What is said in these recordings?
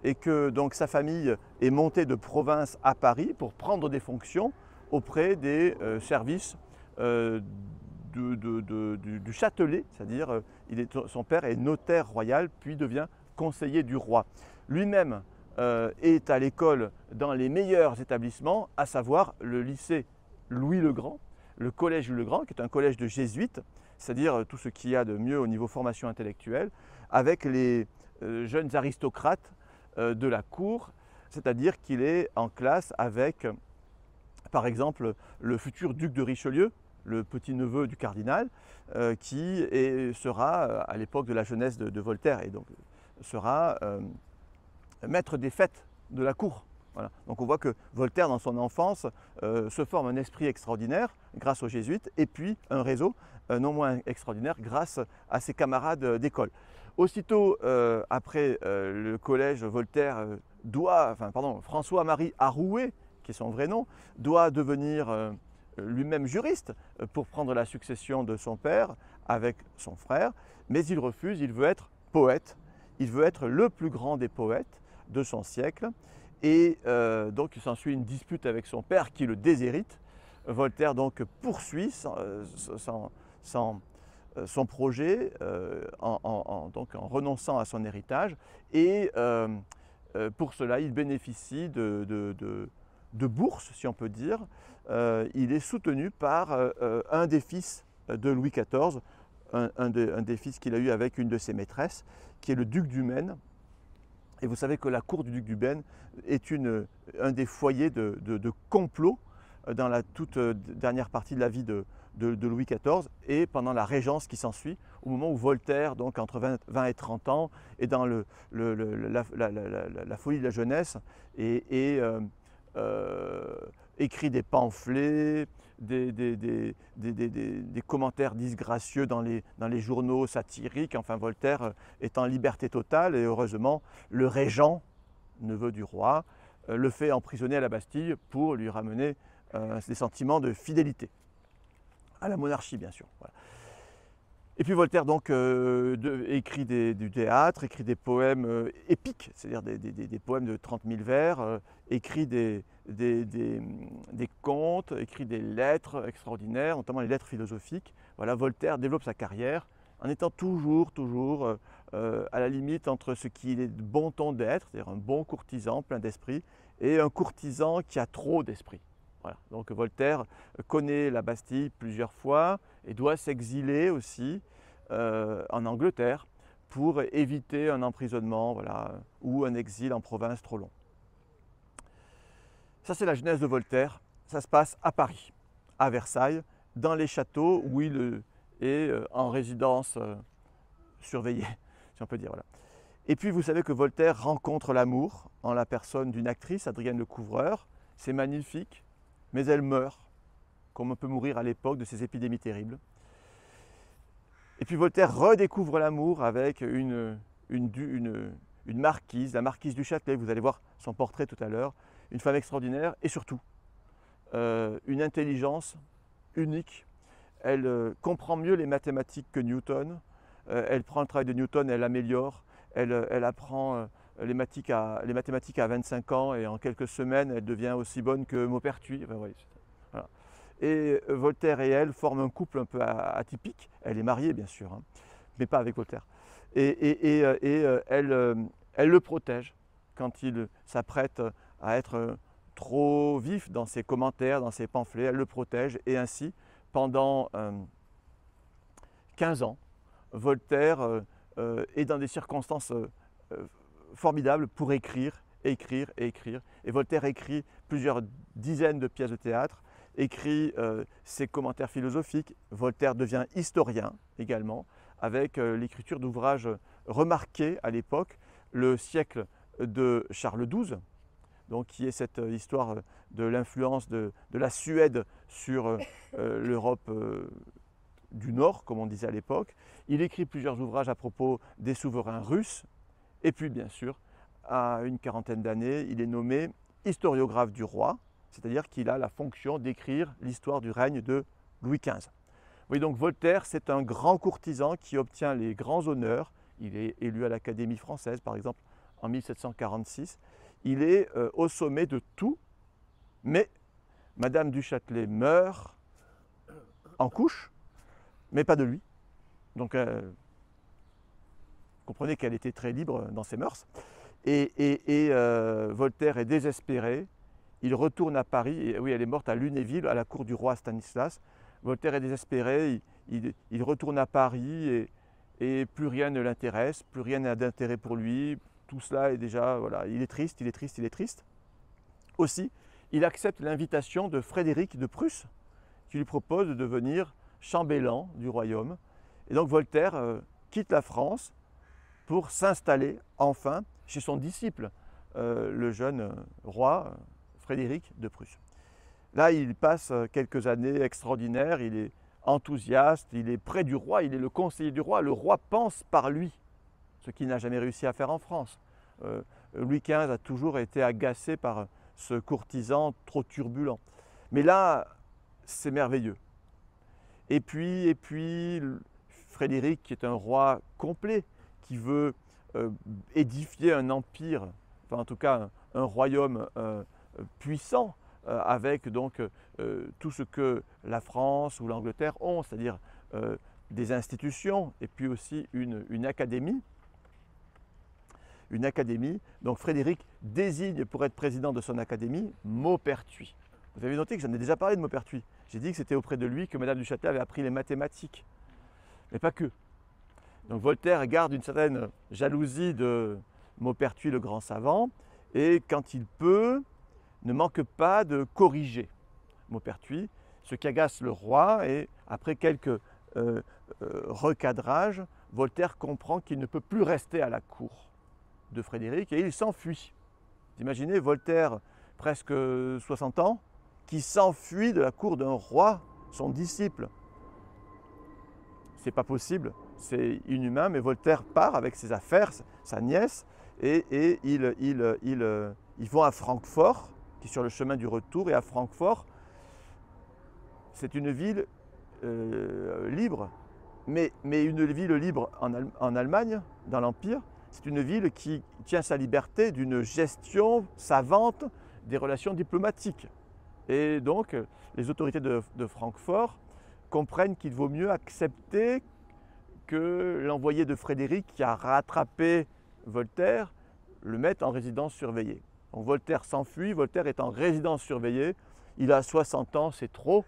et que donc sa famille est montée de province à Paris pour prendre des fonctions auprès des services du Châtelet, c'est-à-dire son père est notaire royal puis devient conseiller du roi. Lui-même est à l'école dans les meilleurs établissements, à savoir le lycée Louis le Grand, le collège Louis le Grand, qui est un collège de jésuites, c'est-à-dire tout ce qu'il y a de mieux au niveau formation intellectuelle, avec les jeunes aristocrates de la cour, c'est-à-dire qu'il est en classe avec, par exemple, le futur duc de Richelieu, le petit-neveu du cardinal, qui sera, à l'époque de la jeunesse de Voltaire, et donc sera maître des fêtes de la cour. Voilà. Donc on voit que Voltaire, dans son enfance, se forme un esprit extraordinaire grâce aux jésuites, et puis un réseau non moins extraordinaire grâce à ses camarades d'école. Aussitôt après le collège, Voltaire François-Marie Arouet, qui est son vrai nom, doit devenir lui-même juriste pour prendre la succession de son père avec son frère, mais il refuse, il veut être poète, il veut être le plus grand des poètes de son siècle, et donc il s'ensuit une dispute avec son père qui le déshérite. Voltaire donc poursuit son projet donc en renonçant à son héritage, et pour cela il bénéficie de bourse, si on peut dire. Il est soutenu par un des fils de Louis XIV, un des fils qu'il a eu avec une de ses maîtresses, qui est le duc du Maine. Et vous savez que la cour du duc du Maine est un des foyers de complot dans la toute dernière partie de la vie de Louis XIV et pendant la régence qui s'ensuit, au moment où Voltaire, donc entre 20 et 30 ans, est dans la folie de la jeunesse et écrit des pamphlets, des commentaires disgracieux dans les journaux satiriques. Enfin, Voltaire est en liberté totale, et heureusement, le régent, neveu du roi, le fait emprisonner à la Bastille pour lui ramener des sentiments de fidélité à la monarchie, bien sûr. Voilà. Et puis Voltaire donc écrit du théâtre, écrit des poèmes épiques, c'est-à-dire des poèmes de 30 000 vers, écrit des contes, écrit des lettres extraordinaires, notamment les lettres philosophiques. Voilà, Voltaire développe sa carrière en étant toujours à la limite entre ce qu'il est de bon ton d'être, c'est-à-dire un bon courtisan plein d'esprit, et un courtisan qui a trop d'esprit. Voilà. Donc Voltaire connaît la Bastille plusieurs fois et doit s'exiler aussi en Angleterre pour éviter un emprisonnement, voilà, ou un exil en province trop long. Ça, c'est la genèse de Voltaire. Ça se passe à Paris, à Versailles, dans les châteaux où il est en résidence surveillée, si on peut dire. Voilà. Et puis vous savez que Voltaire rencontre l'amour en la personne d'une actrice, Adrienne Lecouvreur. C'est magnifique, mais elle meurt, comme on peut mourir à l'époque de ces épidémies terribles. Et puis Voltaire redécouvre l'amour avec une marquise, la marquise du Châtelet. Vous allez voir son portrait tout à l'heure. Une femme extraordinaire, et surtout une intelligence unique. Elle comprend mieux les mathématiques que Newton. Elle prend le travail de Newton, elle l'améliore. Elle apprend les mathématiques à 25 ans, et en quelques semaines, elle devient aussi bonne que Maupertuis. Enfin, ouais, voilà. Et Voltaire et elle forment un couple un peu atypique. Elle est mariée, bien sûr, hein, mais pas avec Voltaire. Et elle le protège quand il s'apprête à être trop vif dans ses commentaires, dans ses pamphlets. Elle le protège, et ainsi, pendant 15 ans, Voltaire est dans des circonstances formidables pour écrire. Et Voltaire écrit plusieurs dizaines de pièces de théâtre, écrit ses commentaires philosophiques. Voltaire devient historien également, avec l'écriture d'ouvrages remarqués à l'époque, le siècle de Charles XII, donc qui est cette histoire de l'influence de la Suède sur l'Europe du Nord, comme on disait à l'époque. Il écrit plusieurs ouvrages à propos des souverains russes, et puis bien sûr, à une quarantaine d'années, il est nommé historiographe du roi, c'est-à-dire qu'il a la fonction d'écrire l'histoire du règne de Louis XV. Oui, donc Voltaire, c'est un grand courtisan qui obtient les grands honneurs. Il est élu à l'Académie française, par exemple, en 1746. Il est au sommet de tout, mais Madame du Châtelet meurt en couche, mais pas de lui. Donc, comprenez qu'elle était très libre dans ses mœurs. Et Voltaire est désespéré. Il retourne à Paris. Et oui, elle est morte à Lunéville, à la cour du roi Stanislas. Voltaire est désespéré. Il retourne à Paris et plus rien ne l'intéresse, plus rien n'a d'intérêt pour lui. Tout cela est déjà, voilà, il est triste, il est triste, il est triste. Aussi, il accepte l'invitation de Frédéric de Prusse, qui lui propose de devenir chambellan du royaume. Et donc Voltaire quitte la France pour s'installer enfin chez son disciple, le jeune roi Frédéric de Prusse. Là, il passe quelques années extraordinaires, il est enthousiaste, il est près du roi, il est le conseiller du roi. Le roi pense par lui, ce qu'il n'a jamais réussi à faire en France. Louis XV a toujours été agacé par ce courtisan trop turbulent. Mais là, c'est merveilleux. Et puis, Frédéric, qui est un roi complet, qui veut édifier un empire, enfin en tout cas un royaume puissant, avec donc tout ce que la France ou l'Angleterre ont, c'est-à-dire des institutions et puis aussi une académie. Une académie. Donc Frédéric désigne pour être président de son académie Maupertuis. Vous avez noté que j'en ai déjà parlé de Maupertuis. J'ai dit que c'était auprès de lui que Madame du Châtelet avait appris les mathématiques. Mais pas que. Donc Voltaire garde une certaine jalousie de Maupertuis, le grand savant, et quand il peut, ne manque pas de corriger Maupertuis, ce qui agace le roi, et après quelques recadrages, Voltaire comprend qu'il ne peut plus rester à la cour de Frédéric et il s'enfuit. Vous imaginez Voltaire, presque 60 ans, qui s'enfuit de la cour d'un roi, son disciple. C'est pas possible, c'est inhumain, mais Voltaire part avec ses affaires, sa nièce, et ils vont à Francfort, qui est sur le chemin du retour, et à Francfort, c'est une ville libre, mais une ville libre en Allemagne, dans l'Empire, c'est une ville qui tient sa liberté d'une gestion savante des relations diplomatiques. Et donc, les autorités de Francfort comprennent qu'il vaut mieux accepter que l'envoyé de Frédéric, qui a rattrapé Voltaire, le mette en résidence surveillée. Donc Voltaire s'enfuit, Voltaire est en résidence surveillée, il a 60 ans, c'est trop,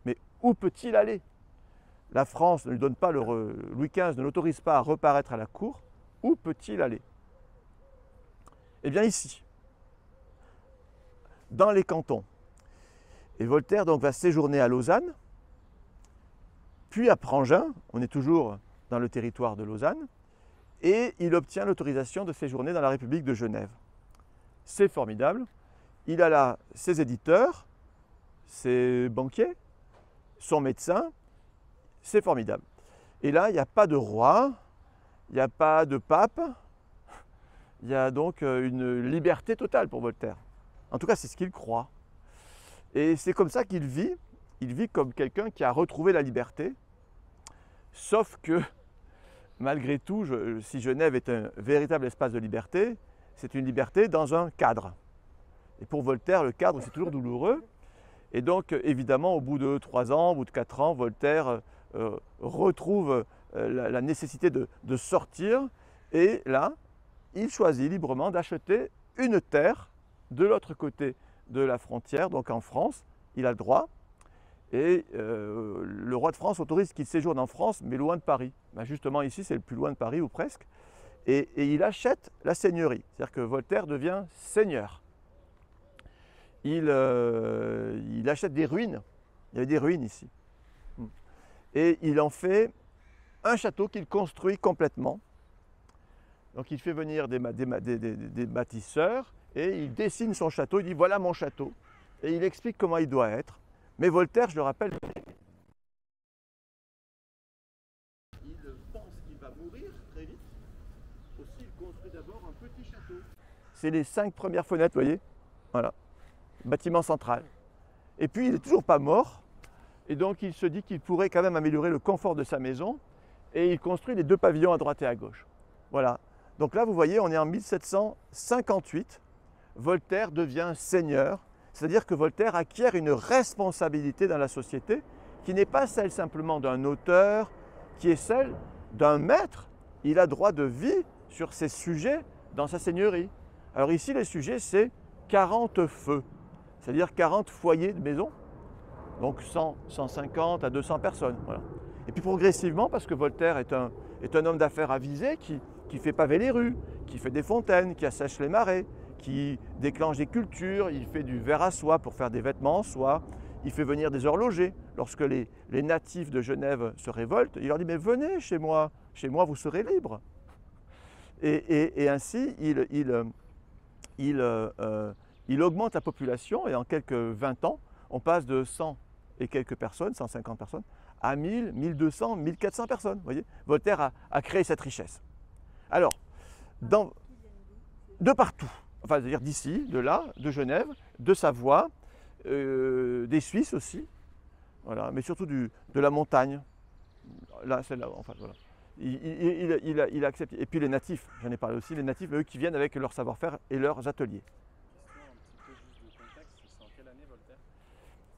mais où peut-il aller? La France ne lui donne pas, Louis XV ne l'autorise pas à reparaître à la cour, où peut-il aller? Eh bien ici, dans les cantons. Et Voltaire donc va séjourner à Lausanne, puis à Prangin, on est toujours dans le territoire de Lausanne, et il obtient l'autorisation de séjourner dans la République de Genève. C'est formidable. Il a là ses éditeurs, ses banquiers, son médecin, c'est formidable. Et là, il n'y a pas de roi, il n'y a pas de pape, il y a donc une liberté totale pour Voltaire. En tout cas, c'est ce qu'il croit. Et c'est comme ça qu'il vit. Il vit comme quelqu'un qui a retrouvé la liberté, sauf que, malgré tout, si Genève est un véritable espace de liberté, c'est une liberté dans un cadre. Et pour Voltaire, le cadre, c'est toujours douloureux. Et donc, évidemment, au bout de 3 ans, au bout de 4 ans, Voltaire retrouve la nécessité de sortir. Et là, il choisit librement d'acheter une terre de l'autre côté de la frontière, donc en France. Il a le droit. Et le roi de France autorise qu'il séjourne en France, mais loin de Paris. Ben justement, ici, c'est le plus loin de Paris, ou presque. Et il achète la seigneurie. C'est-à-dire que Voltaire devient seigneur. Il achète des ruines. Il y avait des ruines ici. Et il en fait un château qu'il construit complètement. Donc il fait venir des bâtisseurs et il dessine son château. Il dit voilà mon château. Et il explique comment il doit être. Mais Voltaire, je le rappelle, il pense qu'il va mourir très vite. Aussi, il construit d'abord un petit château. C'est les 5 premières fenêtres, vous voyez. Voilà. Bâtiment central. Et puis, il n'est toujours pas mort. Et donc, il se dit qu'il pourrait quand même améliorer le confort de sa maison. Et il construit les 2 pavillons à droite et à gauche. Voilà. Donc là, vous voyez, on est en 1758. Voltaire devient seigneur, c'est-à-dire que Voltaire acquiert une responsabilité dans la société qui n'est pas celle simplement d'un auteur, qui est celle d'un maître. Il a droit de vie sur ses sujets dans sa seigneurie. Alors ici, les sujets, c'est 40 feux, c'est-à-dire 40 foyers de maison, donc 100, 150 à 200 personnes. Voilà. Et puis progressivement, parce que Voltaire est un homme d'affaires avisé qui fait paver les rues, qui fait des fontaines, qui assèche les marais, qui déclenche des cultures, il fait du verre à soie pour faire des vêtements en soie, il fait venir des horlogers. Lorsque les natifs de Genève se révoltent, il leur dit « mais venez chez moi vous serez libres ». Et ainsi, il augmente la population et en quelques 20 ans, on passe de 100 et quelques personnes, 150 personnes, à 1000, 1200, 1400 personnes. Vous voyez, Voltaire a créé cette richesse. Alors, de partout, enfin, c'est-à-dire d'ici, de là, de Genève, de Savoie, des Suisses aussi, voilà, mais surtout de la montagne. Là, celle-là, enfin, voilà. Il accepte. Et puis les natifs, j'en ai parlé aussi, les natifs, eux qui viennent avec leur savoir-faire et leurs ateliers.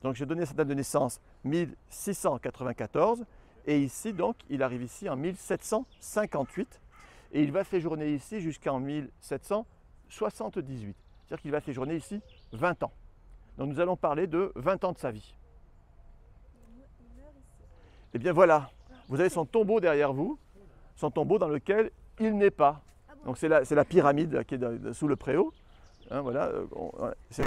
Donc j'ai donné sa date de naissance 1694 et ici donc il arrive ici en 1758 et il va séjourner ici jusqu'en 1778. C'est-à-dire qu'il va séjourner ici 20 ans. Donc nous allons parler de 20 ans de sa vie. Et bien voilà, vous avez son tombeau derrière vous, son tombeau dans lequel il n'est pas. Donc c'est la pyramide qui est sous le préau. Hein, voilà, c'est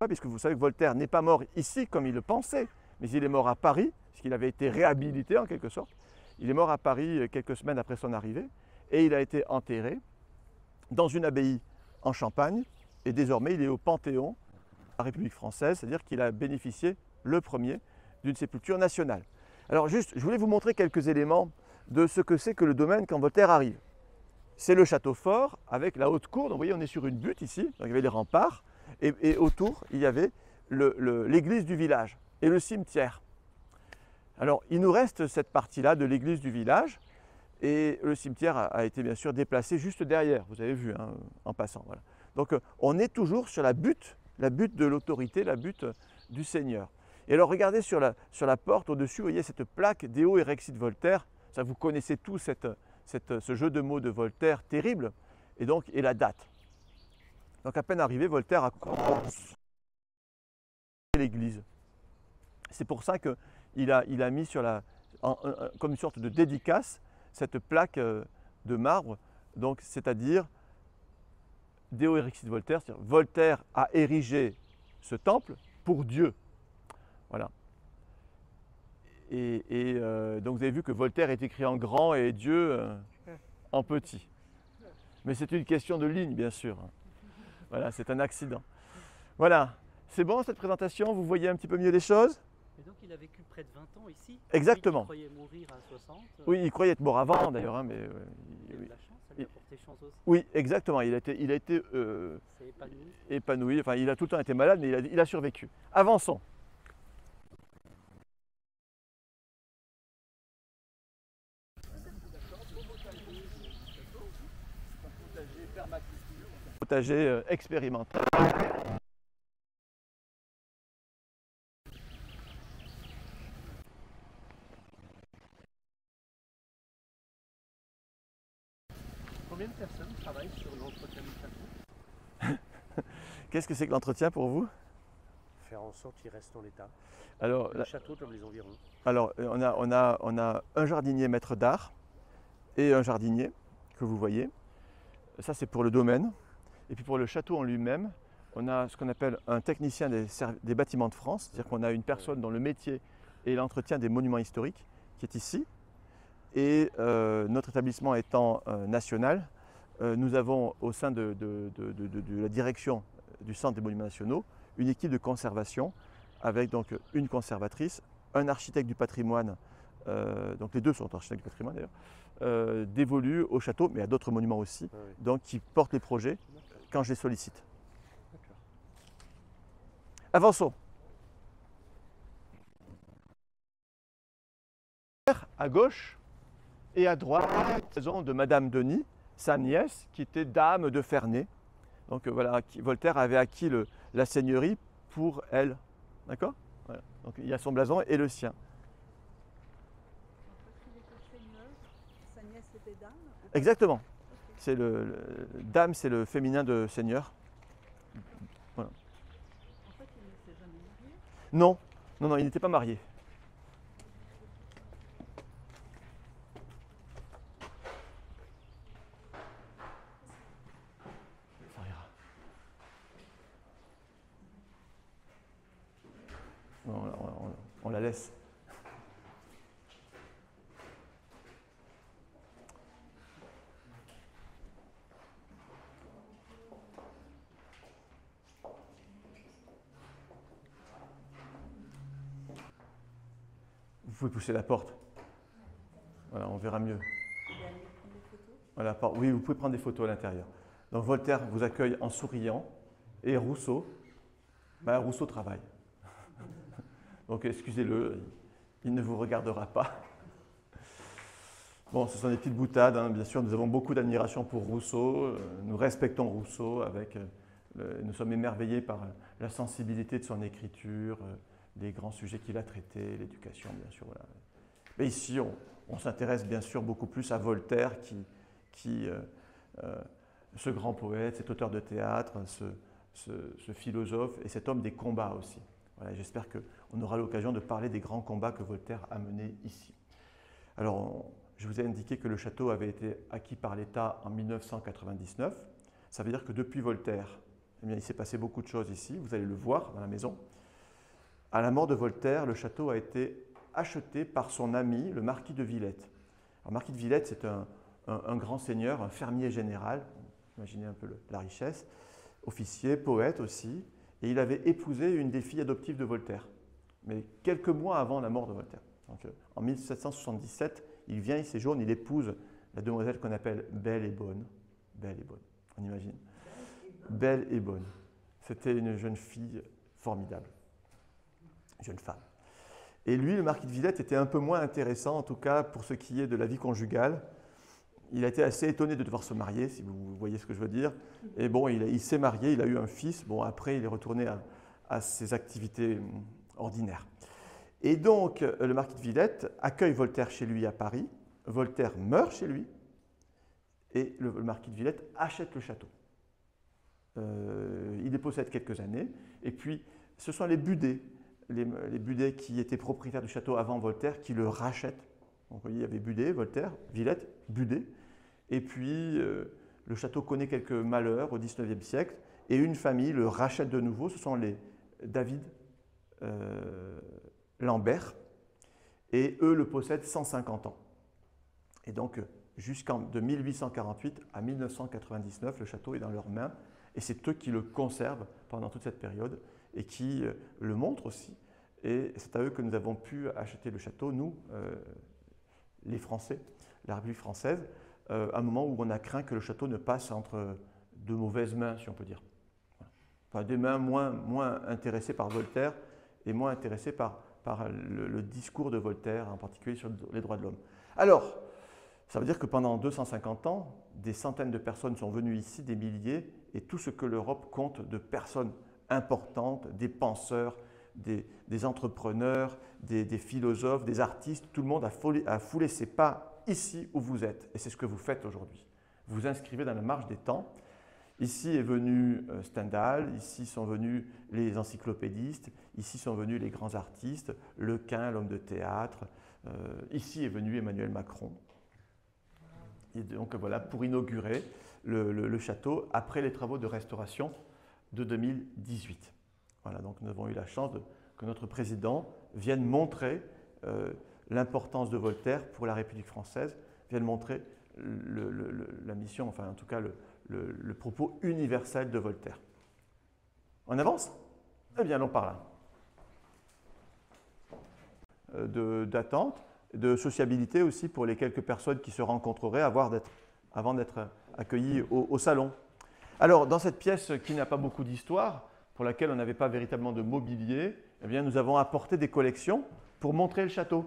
puisque vous savez que Voltaire n'est pas mort ici comme il le pensait, mais il est mort à Paris, puisqu'il avait été réhabilité en quelque sorte. Il est mort à Paris quelques semaines après son arrivée, et il a été enterré dans une abbaye en Champagne, et désormais il est au Panthéon de la République française, c'est-à-dire qu'il a bénéficié le premier d'une sépulture nationale. Alors juste, je voulais vous montrer quelques éléments de ce que c'est que le domaine quand Voltaire arrive. C'est le château fort avec la haute cour. Donc vous voyez, on est sur une butte ici. Donc il y avait les remparts et autour, il y avait l'église du village et le cimetière. Alors il nous reste cette partie-là de l'église du village et le cimetière a été bien sûr déplacé juste derrière. Vous avez vu hein, en passant. Voilà. Donc on est toujours sur la butte de l'autorité, la butte du Seigneur. Et alors regardez sur la porte au-dessus, vous voyez cette plaque Deo Erexit Voltaire. Ça, vous connaissez tous ce jeu de mots de Voltaire terrible, et la date. Donc à peine arrivé, Voltaire a commencé l'église. C'est pour ça qu'il a mis comme une sorte de dédicace cette plaque de marbre, donc c'est-à-dire Deo Erexit Voltaire, c'est-à-dire Voltaire a érigé ce temple pour Dieu. Voilà. Donc vous avez vu que Voltaire est écrit en grand et Dieu en petit. Mais c'est une question de ligne, bien sûr. Voilà, c'est un accident. Voilà, c'est bon cette présentation, vous voyez un petit peu mieux les choses? Et donc il a vécu près de 20 ans ici? Exactement. Il croyait mourir à 60. Oui, il croyait être mort avant d'ailleurs. Hein, mais, il a eu de la chance, ça lui a porté chance aussi. Oui, exactement. Il a été épanoui. Enfin, il a tout le temps été malade, mais il a survécu. Avançons. Potager expérimental. Combien de personnes travaillent sur l'entretien du château? Qu'est-ce que c'est que l'entretien pour vous? Faire en sorte qu'il reste en l'état. Alors, Le château comme les environs. Alors, on a un jardinier maître d'art et un jardinier que vous voyez. Ça, c'est pour le domaine. Et puis pour le château en lui-même, on a ce qu'on appelle un technicien des bâtiments de France. C'est-à-dire qu'on a une personne dont le métier est l'entretien des monuments historiques qui est ici. Et notre établissement étant national, nous avons au sein de la direction du Centre des Monuments Nationaux une équipe de conservation avec donc une conservatrice, un architecte du patrimoine, donc les deux sont architectes du patrimoine d'ailleurs, dévolus au château, mais à d'autres monuments aussi, donc qui portent les projets quand je les sollicite. Avançons. À gauche et à droite, la maison de Madame Denis, sa nièce qui était dame de Ferney. Donc voilà, Voltaire avait acquis la seigneurie pour elle. D'accord? Voilà. Donc il y a son blason et le sien. En fait, il était seigneur, sa nièce était dame. Exactement. Ok. C'est dame, c'est le féminin de seigneur. Voilà. En fait, il ne s'est jamais marié. Non, non, non, il n'était pas marié. Ça ira. Non, on la laisse. Vous pouvez pousser la porte. Voilà, on verra mieux. Il est allé prendre des photos. Voilà, oui, vous pouvez prendre des photos à l'intérieur. Donc Voltaire vous accueille en souriant et Rousseau, Rousseau travaille. Donc excusez-le, il ne vous regardera pas. Bon, ce sont des petites boutades, hein. Bien sûr, nous avons beaucoup d'admiration pour Rousseau, nous respectons Rousseau, nous sommes émerveillés par la sensibilité de son écriture, les grands sujets qu'il a traités, l'éducation, bien sûr. Voilà. Mais ici, on s'intéresse bien sûr beaucoup plus à Voltaire, ce grand poète, cet auteur de théâtre, ce philosophe et cet homme des combats aussi. Voilà, j'espère qu'on aura l'occasion de parler des grands combats que Voltaire a menés ici. Alors, je vous ai indiqué que le château avait été acquis par l'État en 1999. Ça veut dire que depuis Voltaire, eh bien, il s'est passé beaucoup de choses ici. Vous allez le voir dans la maison. À la mort de Voltaire, le château a été acheté par son ami, le marquis de Villette. Alors, le marquis de Villette, c'est un grand seigneur, un fermier général. Imaginez un peu la richesse. Officier, poète aussi. Et il avait épousé une des filles adoptives de Voltaire, mais quelques mois avant la mort de Voltaire. Donc, en 1777, il vient, il séjourne, il épouse la demoiselle qu'on appelle Belle et Bonne. Belle et Bonne, on imagine. Belle et Bonne. C'était une jeune fille formidable, jeune femme. Et lui, le marquis de Villette, était un peu moins intéressant, en tout cas pour ce qui est de la vie conjugale. Il a été assez étonné de devoir se marier, si vous voyez ce que je veux dire. Et bon, il s'est marié, il a eu un fils. Bon, après, il est retourné à ses activités ordinaires. Et donc, le marquis de Villette accueille Voltaire chez lui à Paris. Voltaire meurt chez lui. Et le marquis de Villette achète le château. Il y possède quelques années. Et puis, ce sont les Budets, les Budets qui étaient propriétaires du château avant Voltaire, qui le rachètent. Donc, vous voyez, il y avait Budet, Voltaire, Villette, Budet. Et puis, le château connaît quelques malheurs au XIXe siècle. Et une famille le rachète de nouveau. Ce sont les David Lambert. Et eux le possèdent 150 ans. Et donc, de 1848 à 1999, le château est dans leurs mains. Et c'est eux qui le conservent pendant toute cette période et qui le montrent aussi. Et c'est à eux que nous avons pu acheter le château, nous, les Français, la République française, à un moment où on a craint que le château ne passe entre de mauvaises mains, si on peut dire. Enfin, des mains moins intéressées par Voltaire et moins intéressées par le discours de Voltaire, en particulier sur les droits de l'homme. Alors, ça veut dire que pendant 250 ans, des centaines de personnes sont venues ici, des milliers, et tout ce que l'Europe compte de personnes importantes, des penseurs, des entrepreneurs, des philosophes, des artistes, tout le monde a foulé ses pas ici où vous êtes. Et c'est ce que vous faites aujourd'hui. Vous vous inscrivez dans la marche des temps. Ici est venu Stendhal, ici sont venus les encyclopédistes, ici sont venus les grands artistes, Lequin, l'homme de théâtre, ici est venu Emmanuel Macron. Et donc voilà, pour inaugurer le château après les travaux de restauration de 2018. Voilà, donc nous avons eu la chance que notre président vienne montrer l'importance de Voltaire pour la République française, vienne montrer la mission, enfin en tout cas le propos universel de Voltaire. On avance? Eh bien, allons par là. D'attente, de sociabilité aussi pour les quelques personnes qui se rencontreraient avant d'être accueillies au salon. Alors, dans cette pièce qui n'a pas beaucoup d'histoire, pour laquelle on n'avait pas véritablement de mobilier, eh bien, nous avons apporté des collections pour montrer le château.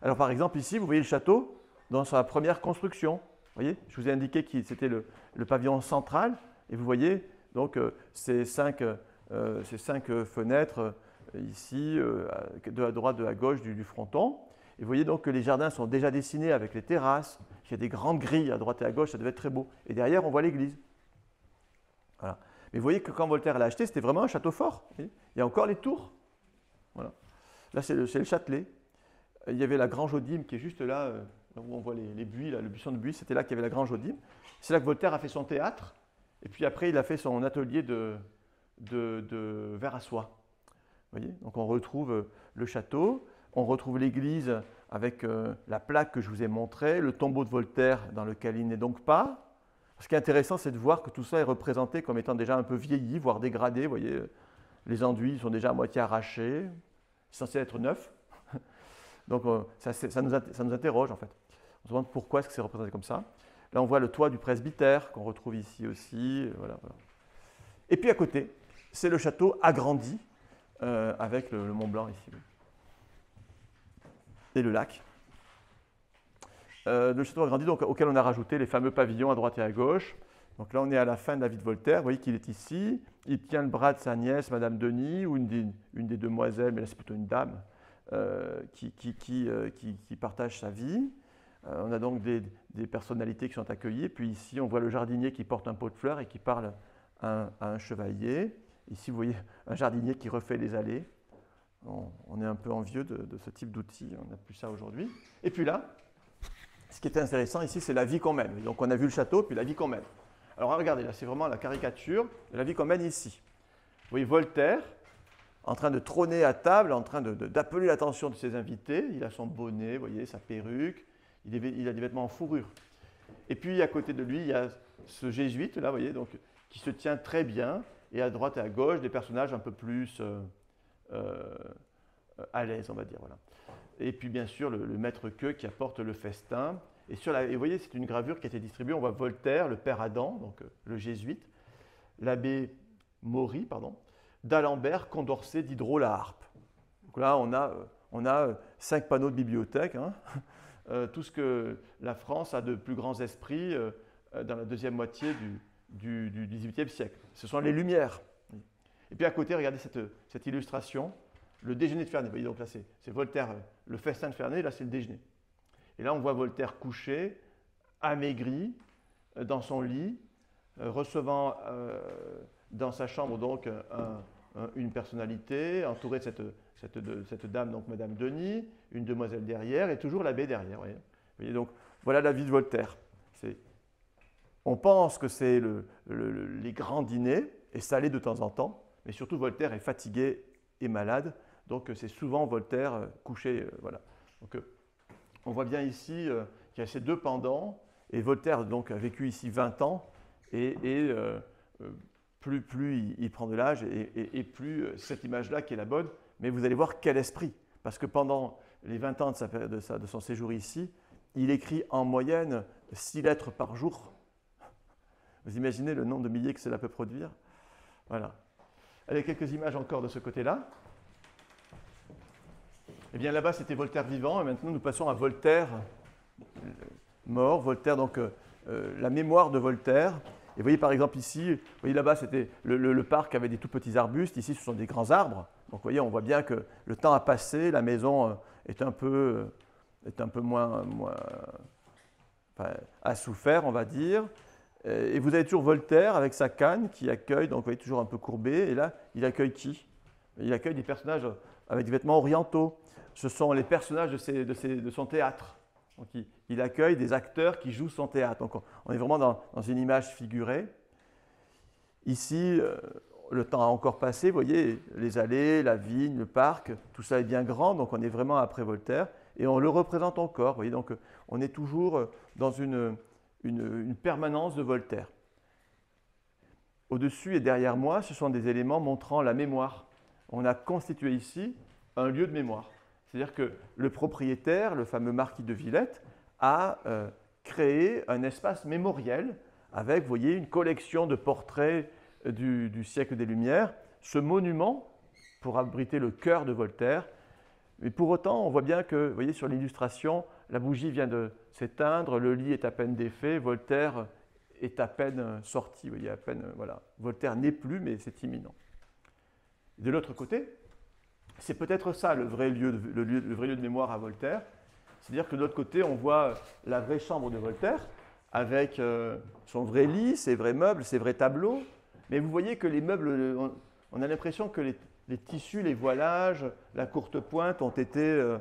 Alors, par exemple, ici, vous voyez le château dans sa première construction. voyez, je vous ai indiqué que c'était le pavillon central, et vous voyez donc ces cinq fenêtres ici, deux à droite, deux à gauche du fronton. Et vous voyez donc que les jardins sont déjà dessinés avec les terrasses, il y a des grandes grilles à droite et à gauche, ça devait être très beau. Et derrière, on voit l'église. Voilà. Mais vous voyez que quand Voltaire l'a acheté, c'était vraiment un château fort. Il y a encore les tours. Voilà. Là, c'est le Châtelet. Il y avait la Grange aux Dîmes qui est juste là, où on voit les buis, là, le buisson de buis, c'était là qu'il y avait la Grange aux Dîmes. C'est là que Voltaire a fait son théâtre. Et puis après, il a fait son atelier de verre à soie. Vous voyez, donc on retrouve le château, on retrouve l'église avec la plaque que je vous ai montrée, le tombeau de Voltaire dans lequel il n'est donc pas. Ce qui est intéressant, c'est de voir que tout ça est représenté comme étant déjà un peu vieilli, voire dégradé. Vous voyez, les enduits sont déjà à moitié arrachés, c'est censé être neuf. Donc ça nous interroge en fait. On se demande pourquoi est-ce que c'est représenté comme ça. Là, on voit le toit du presbytère qu'on retrouve ici aussi. Voilà. Et puis à côté, c'est le château agrandi avec le Mont Blanc ici. Et le lac. Le château agrandi donc, auquel on a rajouté les fameux pavillons à droite et à gauche. Donc là, on est à la fin de la vie de Voltaire. Vous voyez qu'il est ici. Il tient le bras de sa nièce, Madame Denis, ou une des demoiselles, mais là c'est plutôt une dame, qui partage sa vie. On a donc des personnalités qui sont accueillies. Puis ici, on voit le jardinier qui porte un pot de fleurs et qui parle à un chevalier. Ici, vous voyez un jardinier qui refait les allées. On est un peu envieux de ce type d'outils. On n'a plus ça aujourd'hui. Et puis là, ce qui est intéressant ici, c'est la vie qu'on mène. Donc on a vu le château, puis la vie qu'on mène. Alors regardez, là, c'est vraiment la caricature de la vie qu'on mène ici. Vous voyez Voltaire en train de trôner à table, en train d'appeler l'attention de ses invités. Il a son bonnet, vous voyez, sa perruque. Il a des vêtements en fourrure. Et puis, à côté de lui, il y a ce jésuite, là, vous voyez, donc, qui se tient très bien. Et à droite et à gauche, des personnages un peu plus à l'aise, on va dire. Voilà. Et puis, bien sûr, le maître-queux qui apporte le festin. Et vous voyez, c'est une gravure qui a été distribuée. On voit Voltaire, le père Adam, donc le jésuite, l'abbé Maury, d'Alembert, Condorcet, Diderot, la harpe. Donc là, on a 5 panneaux de bibliothèque, hein. Tout ce que la France a de plus grands esprits dans la deuxième moitié du XVIIIe siècle. Ce sont les Lumières. Et puis à côté, regardez cette illustration, le déjeuner de Ferney. Vous voyez, donc là, c'est Voltaire, le festin de Ferney, là, c'est le déjeuner. Et là, on voit Voltaire couché, amaigri, dans son lit, recevant dans sa chambre donc une personnalité, entourée de cette dame, donc Madame Denis, une demoiselle derrière, et toujours l'abbé derrière. Vous voyez, donc, voilà la vie de Voltaire. On pense que c'est les grands dîners, et ça l'est de temps en temps, mais surtout Voltaire est fatigué et malade, donc c'est souvent Voltaire couché. Voilà. Donc, on voit bien ici qu'il y a ces deux pendants, et Voltaire donc, a vécu ici 20 ans, et plus il prend de l'âge, et plus cette image-là qui est la bonne, mais vous allez voir quel esprit, parce que pendant les 20 ans de son séjour ici, il écrit en moyenne 6 lettres par jour. Vous imaginez le nombre de milliers que cela peut produire? Voilà. Allez, quelques images encore de ce côté-là. Eh bien là-bas, c'était Voltaire vivant, et maintenant nous passons à Voltaire mort. Voltaire, donc la mémoire de Voltaire. Et vous voyez par exemple ici, vous voyez là-bas, c'était le parc avait des tout petits arbustes. Ici, ce sont des grands arbres. Donc vous voyez, on voit bien que le temps a passé, la maison est un peu moins a souffert, on va dire. Et vous avez toujours Voltaire avec sa canne qui accueille, donc vous voyez, toujours un peu courbé. Et là, il accueille qui? Il accueille des personnages avec des vêtements orientaux. Ce sont les personnages de son théâtre. Donc, il accueille des acteurs qui jouent son théâtre. Donc, on est vraiment dans une image figurée. Ici, le temps a encore passé. Vous voyez, les allées, la vigne, le parc, tout ça est bien grand. Donc, on est vraiment après Voltaire. Et on le représente encore. Vous voyez, donc, on est toujours dans une permanence de Voltaire. Au-dessus et derrière moi, ce sont des éléments montrant la mémoire. On a constitué ici un lieu de mémoire. C'est-à-dire que le propriétaire, le fameux marquis de Villette, a créé un espace mémoriel avec, vous voyez, une collection de portraits du siècle des Lumières. Ce monument, pour abriter le cœur de Voltaire, Mais pour autant, on voit bien que, vous voyez, sur l'illustration, la bougie vient de s'éteindre, le lit est à peine défait, Voltaire est à peine sorti. Vous voyez, à peine, voilà. Voltaire n'est plus, mais c'est imminent. De l'autre côté, c'est peut-être ça le vrai lieu de mémoire à Voltaire. C'est-à-dire que de l'autre côté, on voit la vraie chambre de Voltaire, avec son vrai lit, ses vrais meubles, ses vrais tableaux. Mais vous voyez que les meubles, on a l'impression que les tissus, les voilages, la courte pointe ont été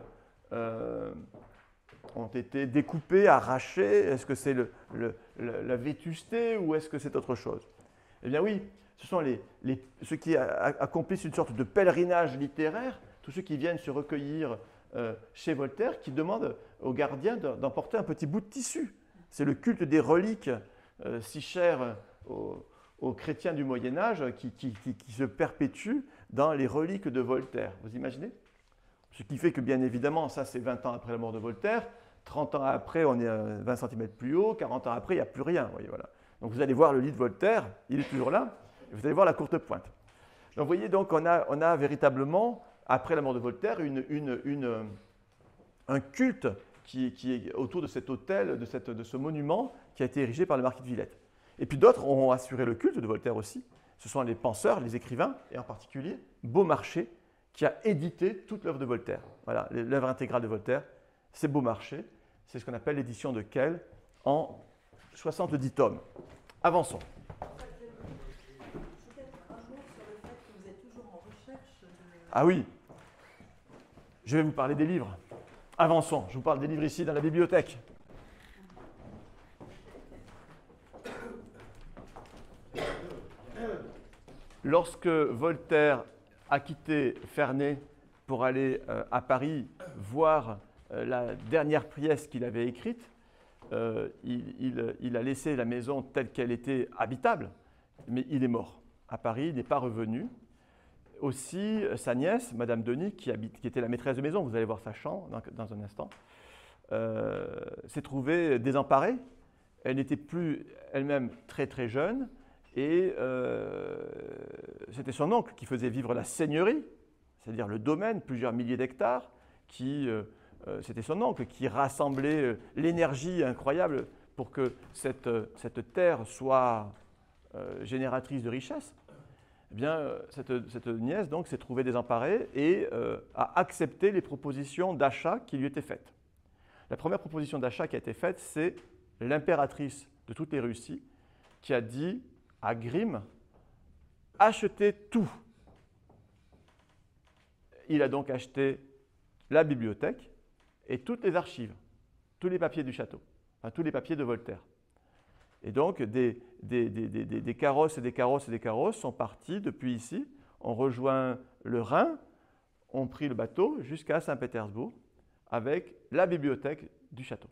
découpés, arrachés. Est-ce que c'est la vétusté ou est-ce que c'est autre chose? Eh bien oui, ce sont ceux qui accomplissent une sorte de pèlerinage littéraire, tous ceux qui viennent se recueillir chez Voltaire, qui demandent aux gardiens d'emporter un petit bout de tissu. C'est le culte des reliques si cher aux chrétiens du Moyen-Âge qui se perpétue dans les reliques de Voltaire. Vous imaginez? Ce qui fait que, bien évidemment, ça c'est 20 ans après la mort de Voltaire, 30 ans après, on est 20 cm plus haut, 40 ans après, il n'y a plus rien. Voyez, voilà. Donc vous allez voir le lit de Voltaire, il est toujours là, et vous allez voir la courte pointe. Donc vous voyez, donc, on a véritablement, après la mort de Voltaire, un culte qui est autour de cet autel, de ce monument qui a été érigé par le marquis de Villette. Et puis d'autres ont assuré le culte de Voltaire aussi. Ce sont les penseurs, les écrivains, et en particulier Beaumarchais, qui a édité toute l'œuvre de Voltaire. Voilà, l'œuvre intégrale de Voltaire, c'est Beaumarchais. C'est ce qu'on appelle l'édition de Kehl en 70 tomes. Avançons. Peut-être un mot sur le fait que vous êtes toujours en recherche de... Ah oui, je vais vous parler des livres. Avançons, je vous parle des livres ici dans la bibliothèque. Lorsque Voltaire a quitté Ferney pour aller à Paris voir la dernière pièce qu'il avait écrite, il a laissé la maison telle qu'elle était habitable, mais il est mort. À Paris, il n'est pas revenu. Aussi, sa nièce, Madame Denis, qui était la maîtresse de maison, vous allez voir sa chambre dans un instant, s'est trouvée désemparée. Elle n'était plus elle-même très très jeune et c'était son oncle qui faisait vivre la seigneurie, c'est-à-dire le domaine, plusieurs milliers d'hectares, c'était son oncle qui rassemblait l'énergie incroyable pour que cette terre soit génératrice de richesse. Eh bien, cette nièce donc s'est trouvée désemparée et a accepté les propositions d'achat qui lui étaient faites. La première proposition d'achat qui a été faite, c'est l'impératrice de toutes les Russies qui a dit à Grimm « Achetez tout ». Il a donc acheté la bibliothèque et toutes les archives, tous les papiers du château, enfin, tous les papiers de Voltaire. Et donc, des carrosses et des carrosses et des carrosses sont partis depuis ici, ont rejoint le Rhin, ont pris le bateau jusqu'à Saint-Pétersbourg avec la bibliothèque du château.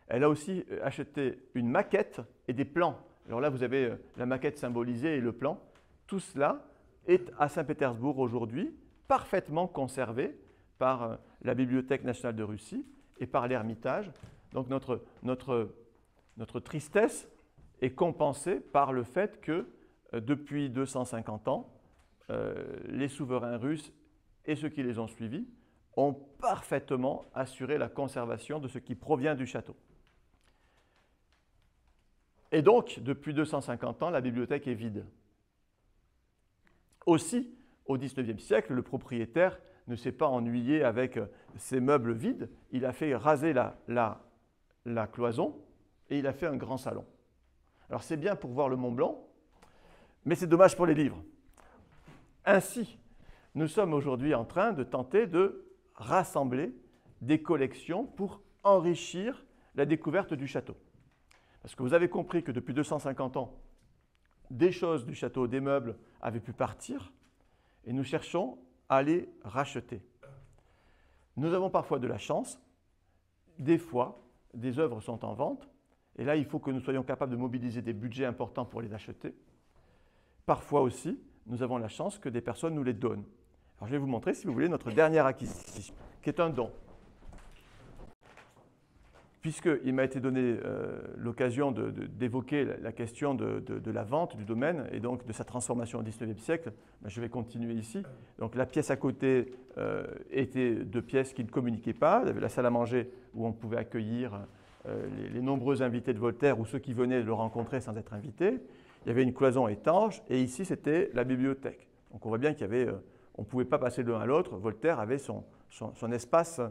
Elle a aussi acheté une maquette et des plans. Alors là, vous avez la maquette symbolisée et le plan. Tout cela est à Saint-Pétersbourg aujourd'hui, parfaitement conservé par la Bibliothèque nationale de Russie et par l'Ermitage. Donc notre tristesse est compensée par le fait que depuis 250 ans, les souverains russes et ceux qui les ont suivis ont parfaitement assuré la conservation de ce qui provient du château. Et donc, depuis 250 ans, la bibliothèque est vide. Aussi, au XIXe siècle, le propriétaire ne s'est pas ennuyé avec ses meubles vides. Il a fait raser la cloison et il a fait un grand salon. Alors, c'est bien pour voir le Mont Blanc, mais c'est dommage pour les livres. Ainsi, nous sommes aujourd'hui en train de tenter de rassembler des collections pour enrichir la découverte du château. Parce que vous avez compris que depuis 250 ans, des choses du château, des meubles avaient pu partir et nous cherchons à les racheter. Nous avons parfois de la chance, des fois, des œuvres sont en vente et là, il faut que nous soyons capables de mobiliser des budgets importants pour les acheter. Parfois aussi, nous avons la chance que des personnes nous les donnent. Alors, je vais vous montrer, si vous voulez, notre dernière acquisition, qui est un don. puisqu'il m'a été donné l'occasion d'évoquer la question de la vente du domaine et donc de sa transformation au XIXe siècle, ben, je vais continuer ici. Donc la pièce à côté était deux pièces qui ne communiquaient pas. Il y avait la salle à manger où on pouvait accueillir les nombreux invités de Voltaire ou ceux qui venaient le rencontrer sans être invités. Il y avait une cloison étanche et ici c'était la bibliothèque. Donc on voit bien qu'il y avait, on ne pouvait pas passer de l'un à l'autre. Voltaire avait son espace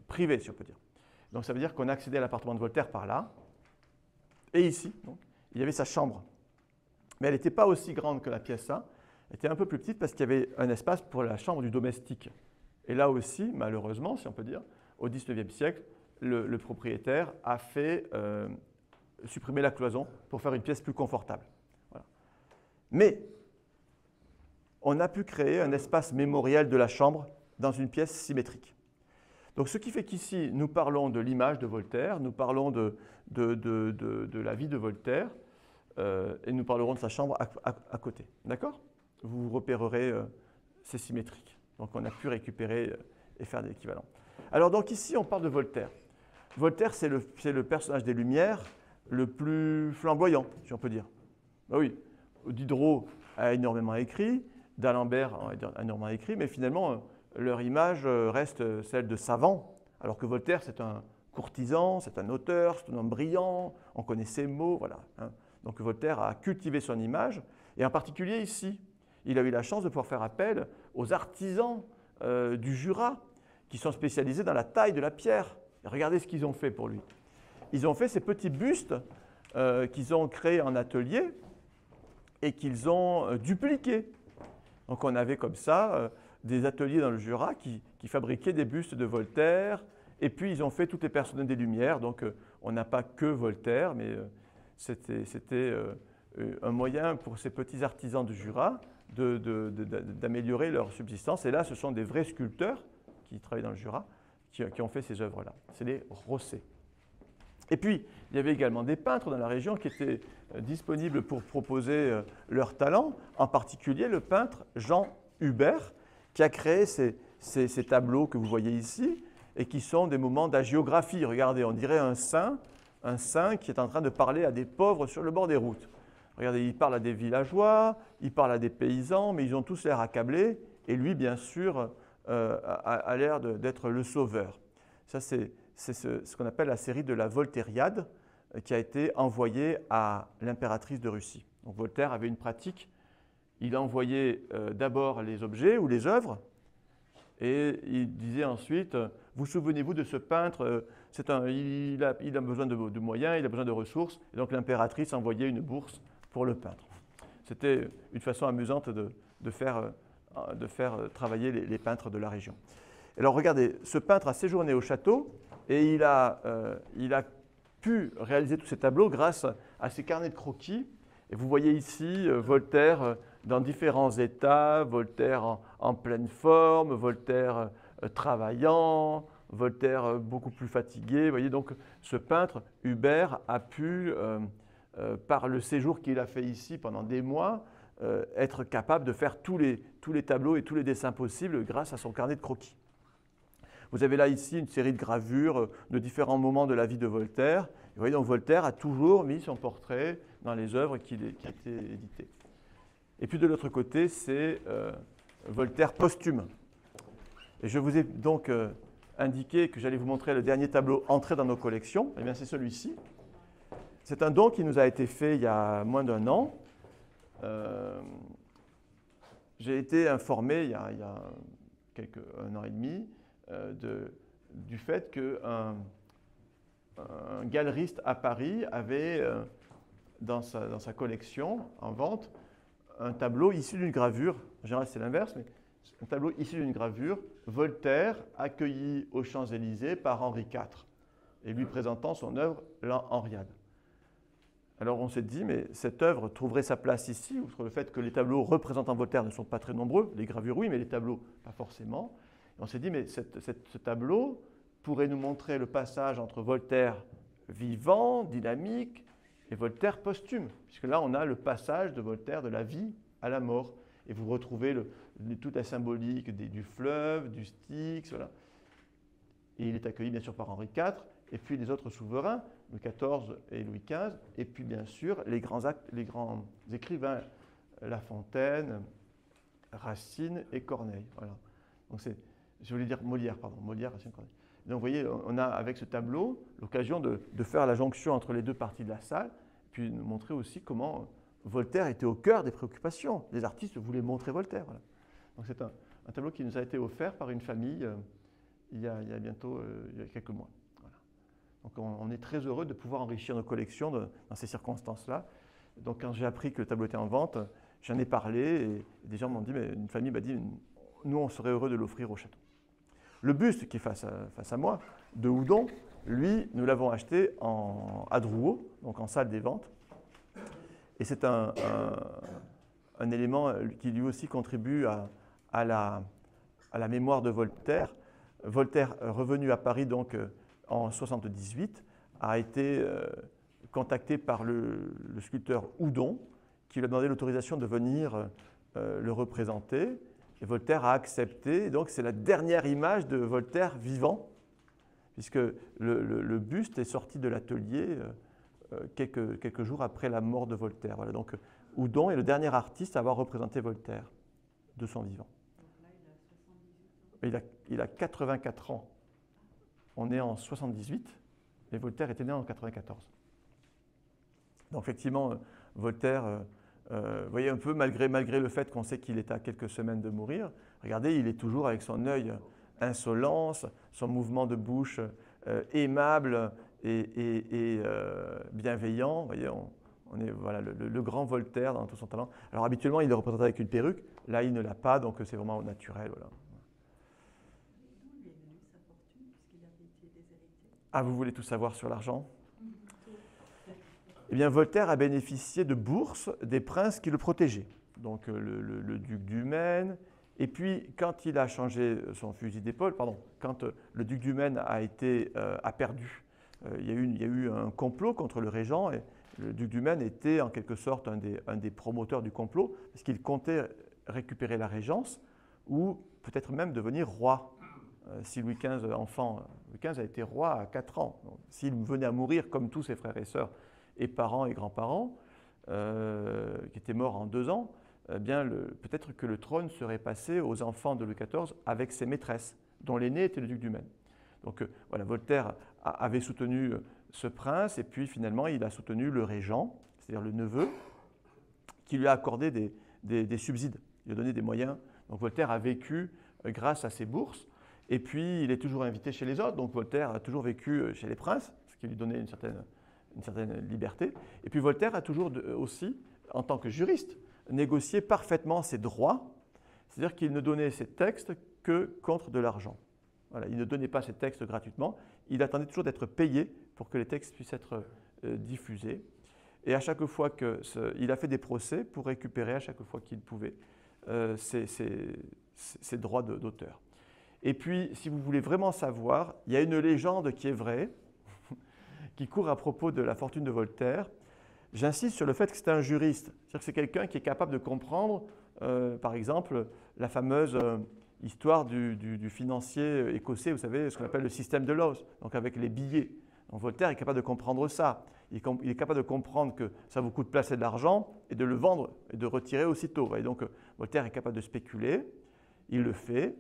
privé, si on peut dire. Donc ça veut dire qu'on accédait à l'appartement de Voltaire par là. Et ici, donc, il y avait sa chambre. Mais elle n'était pas aussi grande que la pièce là. Elle était un peu plus petite parce qu'il y avait un espace pour la chambre du domestique. Et là aussi, malheureusement, si on peut dire, au XIXe siècle, le propriétaire a fait supprimer la cloison pour faire une pièce plus confortable. Voilà. Mais on a pu créer un espace mémoriel de la chambre dans une pièce symétrique. Donc, ce qui fait qu'ici, nous parlons de l'image de Voltaire, nous parlons de la vie de Voltaire, et nous parlerons de sa chambre à côté. D'accord? Vous repérerez, c'est symétrique. Donc, on a pu récupérer et faire des équivalents. Alors, donc ici, on parle de Voltaire. Voltaire, c'est le personnage des Lumières le plus flamboyant, si on peut dire. Ben oui, Diderot a énormément écrit, d'Alembert a énormément écrit, mais finalement, leur image reste celle de savant, alors que Voltaire, c'est un courtisan, c'est un auteur, c'est un homme brillant, on connaît ses mots, voilà. Hein. Donc Voltaire a cultivé son image, et en particulier ici, il a eu la chance de pouvoir faire appel aux artisans du Jura, qui sont spécialisés dans la taille de la pierre. Et regardez ce qu'ils ont fait pour lui. Ils ont fait ces petits bustes qu'ils ont créés en atelier et qu'ils ont dupliqués. Donc on avait comme ça des ateliers dans le Jura qui fabriquaient des bustes de Voltaire, et puis ils ont fait toutes les personnes des Lumières, donc on n'a pas que Voltaire, mais c'était un moyen pour ces petits artisans du Jura d'améliorer leur subsistance. Et là, ce sont des vrais sculpteurs qui travaillent dans le Jura qui ont fait ces œuvres-là. C'est les Rosset. Et puis, il y avait également des peintres dans la région qui étaient disponibles pour proposer leur talent, en particulier le peintre Jean Hubert, qui a créé ces tableaux que vous voyez ici, et qui sont des moments d'hagiographie. Regardez, on dirait un saint qui est en train de parler à des pauvres sur le bord des routes. Regardez, il parle à des villageois, il parle à des paysans, mais ils ont tous l'air accablés, et lui, bien sûr, a l'air d'être le sauveur. Ça, c'est ce qu'on appelle la série de la Voltairiade, qui a été envoyée à l'impératrice de Russie. Donc Voltaire avait une pratique, il envoyait d'abord les objets ou les œuvres, et il disait ensuite, vous souvenez-vous de ce peintre, il a besoin de moyens, il a besoin de ressources, et donc l'impératrice envoyait une bourse pour le peintre. C'était une façon amusante de faire travailler les peintres de la région. Alors regardez, ce peintre a séjourné au château et il a pu réaliser tous ces tableaux grâce à ses carnets de croquis. Et vous voyez ici Voltaire dans différents états, Voltaire en pleine forme, Voltaire travaillant, Voltaire beaucoup plus fatigué. Vous voyez, donc ce peintre, Hubert, a pu, par le séjour qu'il a fait ici pendant des mois, être capable de faire tous les tableaux et tous les dessins possibles grâce à son carnet de croquis. Vous avez là ici une série de gravures de différents moments de la vie de Voltaire. Vous voyez, donc Voltaire a toujours mis son portrait dans les œuvres qui étaient éditées. Et puis de l'autre côté, c'est Voltaire posthume. Et je vous ai donc indiqué que j'allais vous montrer le dernier tableau entré dans nos collections. Eh bien, c'est celui-ci. C'est un don qui nous a été fait il y a moins d'un an. J'ai été informé il y a un an et demi du fait qu'un galeriste à Paris avait dans sa collection en vente un tableau issu d'une gravure. En général, c'est l'inverse, mais un tableau issu d'une gravure, Voltaire accueilli aux Champs-Élysées par Henri IV, et lui présentant son œuvre, l'Henriade. Alors on s'est dit, mais cette œuvre trouverait sa place ici, outre le fait que les tableaux représentant Voltaire ne sont pas très nombreux, les gravures oui, mais les tableaux pas forcément. Et on s'est dit, mais ce tableau pourrait nous montrer le passage entre Voltaire vivant, dynamique, et Voltaire posthume, puisque là on a le passage de Voltaire de la vie à la mort. Et vous retrouvez toute la symbolique du fleuve, du Styx, voilà. Et il est accueilli bien sûr par Henri IV, et puis les autres souverains, Louis XIV et Louis XV, et puis bien sûr les grands écrivains, La Fontaine, Racine et Corneille. Voilà. Donc je voulais dire Molière, pardon, Molière, Racine, Corneille. Donc vous voyez, on a avec ce tableau l'occasion de faire la jonction entre les deux parties de la salle, puis de montrer aussi comment Voltaire était au cœur des préoccupations. Les artistes voulaient montrer Voltaire. Voilà. Donc c'est un tableau qui nous a été offert par une famille il y a quelques mois. Voilà. Donc on est très heureux de pouvoir enrichir nos collections dans ces circonstances-là. Donc quand j'ai appris que le tableau était en vente, j'en ai parlé et des gens m'ont dit, mais une famille m'a dit, nous on serait heureux de l'offrir au château. Le buste qui est face à moi, de Houdon, lui, nous l'avons acheté à Drouot, donc en salle des ventes. Et c'est un élément qui lui aussi contribue à la mémoire de Voltaire. Voltaire, revenu à Paris donc en 1978, a été contacté par le sculpteur Houdon, qui lui a demandé l'autorisation de venir le représenter. Et Voltaire a accepté. Et donc c'est la dernière image de Voltaire vivant, puisque le buste est sorti de l'atelier quelques jours après la mort de Voltaire. Voilà, donc Houdon est le dernier artiste à avoir représenté Voltaire de son vivant. Il a 84 ans. On est en 78 et Voltaire était né en 94. Donc effectivement, Voltaire, vous voyez un peu, malgré le fait qu'on sait qu'il est à quelques semaines de mourir, regardez, il est toujours avec son œil insolent, son mouvement de bouche aimable et bienveillant. Vous voyez, on est voilà, le grand Voltaire dans tout son talent. Alors habituellement, il est représenté avec une perruque. Là, il ne l'a pas, donc c'est vraiment au naturel. Voilà. D'où lui est venue sa fortune, puisqu'il avait été déshérité? Ah, vous voulez tout savoir sur l'argent? Eh bien, Voltaire a bénéficié de bourses des princes qui le protégeaient. Donc le duc du Maine. Et puis, quand il a changé son fusil d'épaule, quand le duc du Maine a perdu, il y a eu un complot contre le régent. Et le duc du Maine était en quelque sorte un des promoteurs du complot, parce qu'il comptait récupérer la régence ou peut-être même devenir roi. Si Louis XV, enfant, Louis XV a été roi à 4 ans. S'il venait à mourir comme tous ses frères et sœurs, et parents et grands-parents, qui étaient morts en 2 ans, eh bien peut-être que le trône serait passé aux enfants de Louis XIV avec ses maîtresses, dont l'aîné était le duc du Maine. Donc voilà, Voltaire avait soutenu ce prince, et puis finalement il a soutenu le régent, c'est-à-dire le neveu, qui lui a accordé des subsides, il lui a donné des moyens. Donc Voltaire a vécu grâce à ces bourses, et puis il est toujours invité chez les autres, donc Voltaire a toujours vécu chez les princes, ce qui lui donnait une certaine liberté. Et puis Voltaire a toujours aussi, en tant que juriste, négocié parfaitement ses droits, c'est-à-dire qu'il ne donnait ses textes que contre de l'argent. Voilà, il ne donnait pas ses textes gratuitement, il attendait toujours d'être payé pour que les textes puissent être diffusés. Et à chaque fois il a fait des procès pour récupérer à chaque fois qu'il pouvait ses droits d'auteur. Et puis, si vous voulez vraiment savoir, il y a une légende qui est vraie, qui court à propos de la fortune de Voltaire. J'insiste sur le fait que c'est un juriste, c'est-à-dire que c'est quelqu'un qui est capable de comprendre, par exemple, la fameuse histoire du financier écossais, vous savez, ce qu'on appelle le système de Laws, donc avec les billets. Donc Voltaire est capable de comprendre ça. Il est capable de comprendre que ça vous coûte placer de l'argent et de le vendre et de retirer aussitôt. Et donc Voltaire est capable de spéculer, il le fait.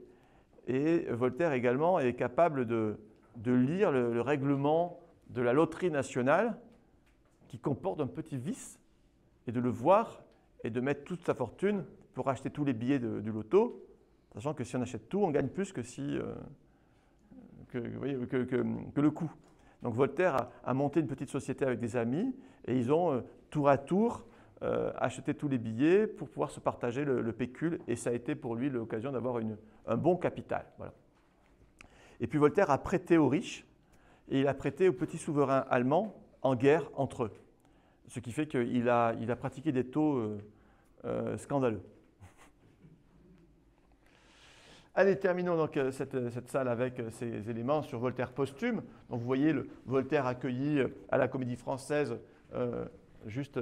Et Voltaire également est capable de lire le règlement de la loterie nationale qui comporte un petit vice et de le voir et de mettre toute sa fortune pour acheter tous les billets du loto, sachant que si on achète tout, on gagne plus que le coût. Donc Voltaire a monté une petite société avec des amis et ils ont tour à tour acheté tous les billets pour pouvoir se partager le pécule, et ça a été pour lui l'occasion d'avoir un bon capital. Voilà. Et puis Voltaire a prêté aux riches et il a prêté aux petits souverains allemands en guerre entre eux, ce qui fait qu'il a pratiqué des taux scandaleux. Allez, terminons donc cette salle avec ces éléments sur Voltaire posthume. Donc vous voyez le Voltaire accueilli à la Comédie Française juste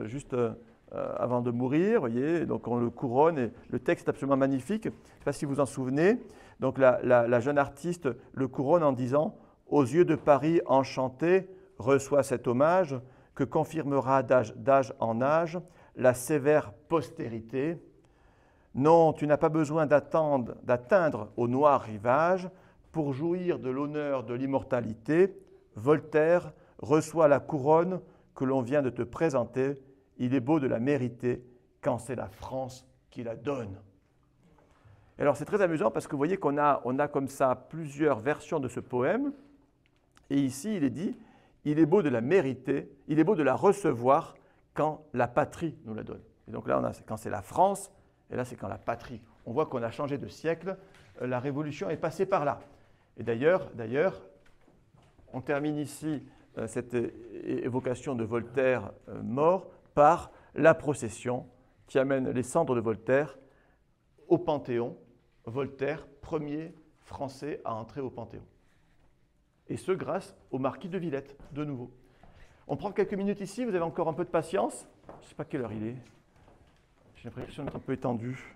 avant de mourir, vous voyez, donc on le couronne et le texte est absolument magnifique. Je ne sais pas si vous vous en souvenez. Donc la jeune artiste le couronne en disant « aux yeux de Paris enchanté, reçoit cet hommage que confirmera d'âge en âge la sévère postérité. Non, tu n'as pas besoin d'atteindre au noir rivage pour jouir de l'honneur de l'immortalité. Voltaire reçoit la couronne que l'on vient de te présenter. Il est beau de la mériter quand c'est la France qui la donne. Et alors c'est très amusant parce que vous voyez qu'on a comme ça plusieurs versions de ce poème. Et ici, il est dit, il est beau de la mériter, il est beau de la recevoir quand la patrie nous la donne. Et donc là, quand c'est la France, et là, c'est quand la patrie. On voit qu'on a changé de siècle, la Révolution est passée par là. Et d'ailleurs, on termine ici cette évocation de Voltaire mort par la procession qui amène les cendres de Voltaire au Panthéon. Voltaire, premier Français à entrer au Panthéon. Et ce, grâce au marquis de Villette, de nouveau. On prend quelques minutes ici, vous avez encore un peu de patience. Je ne sais pas quelle heure il est. J'ai l'impression d'être un peu étendu.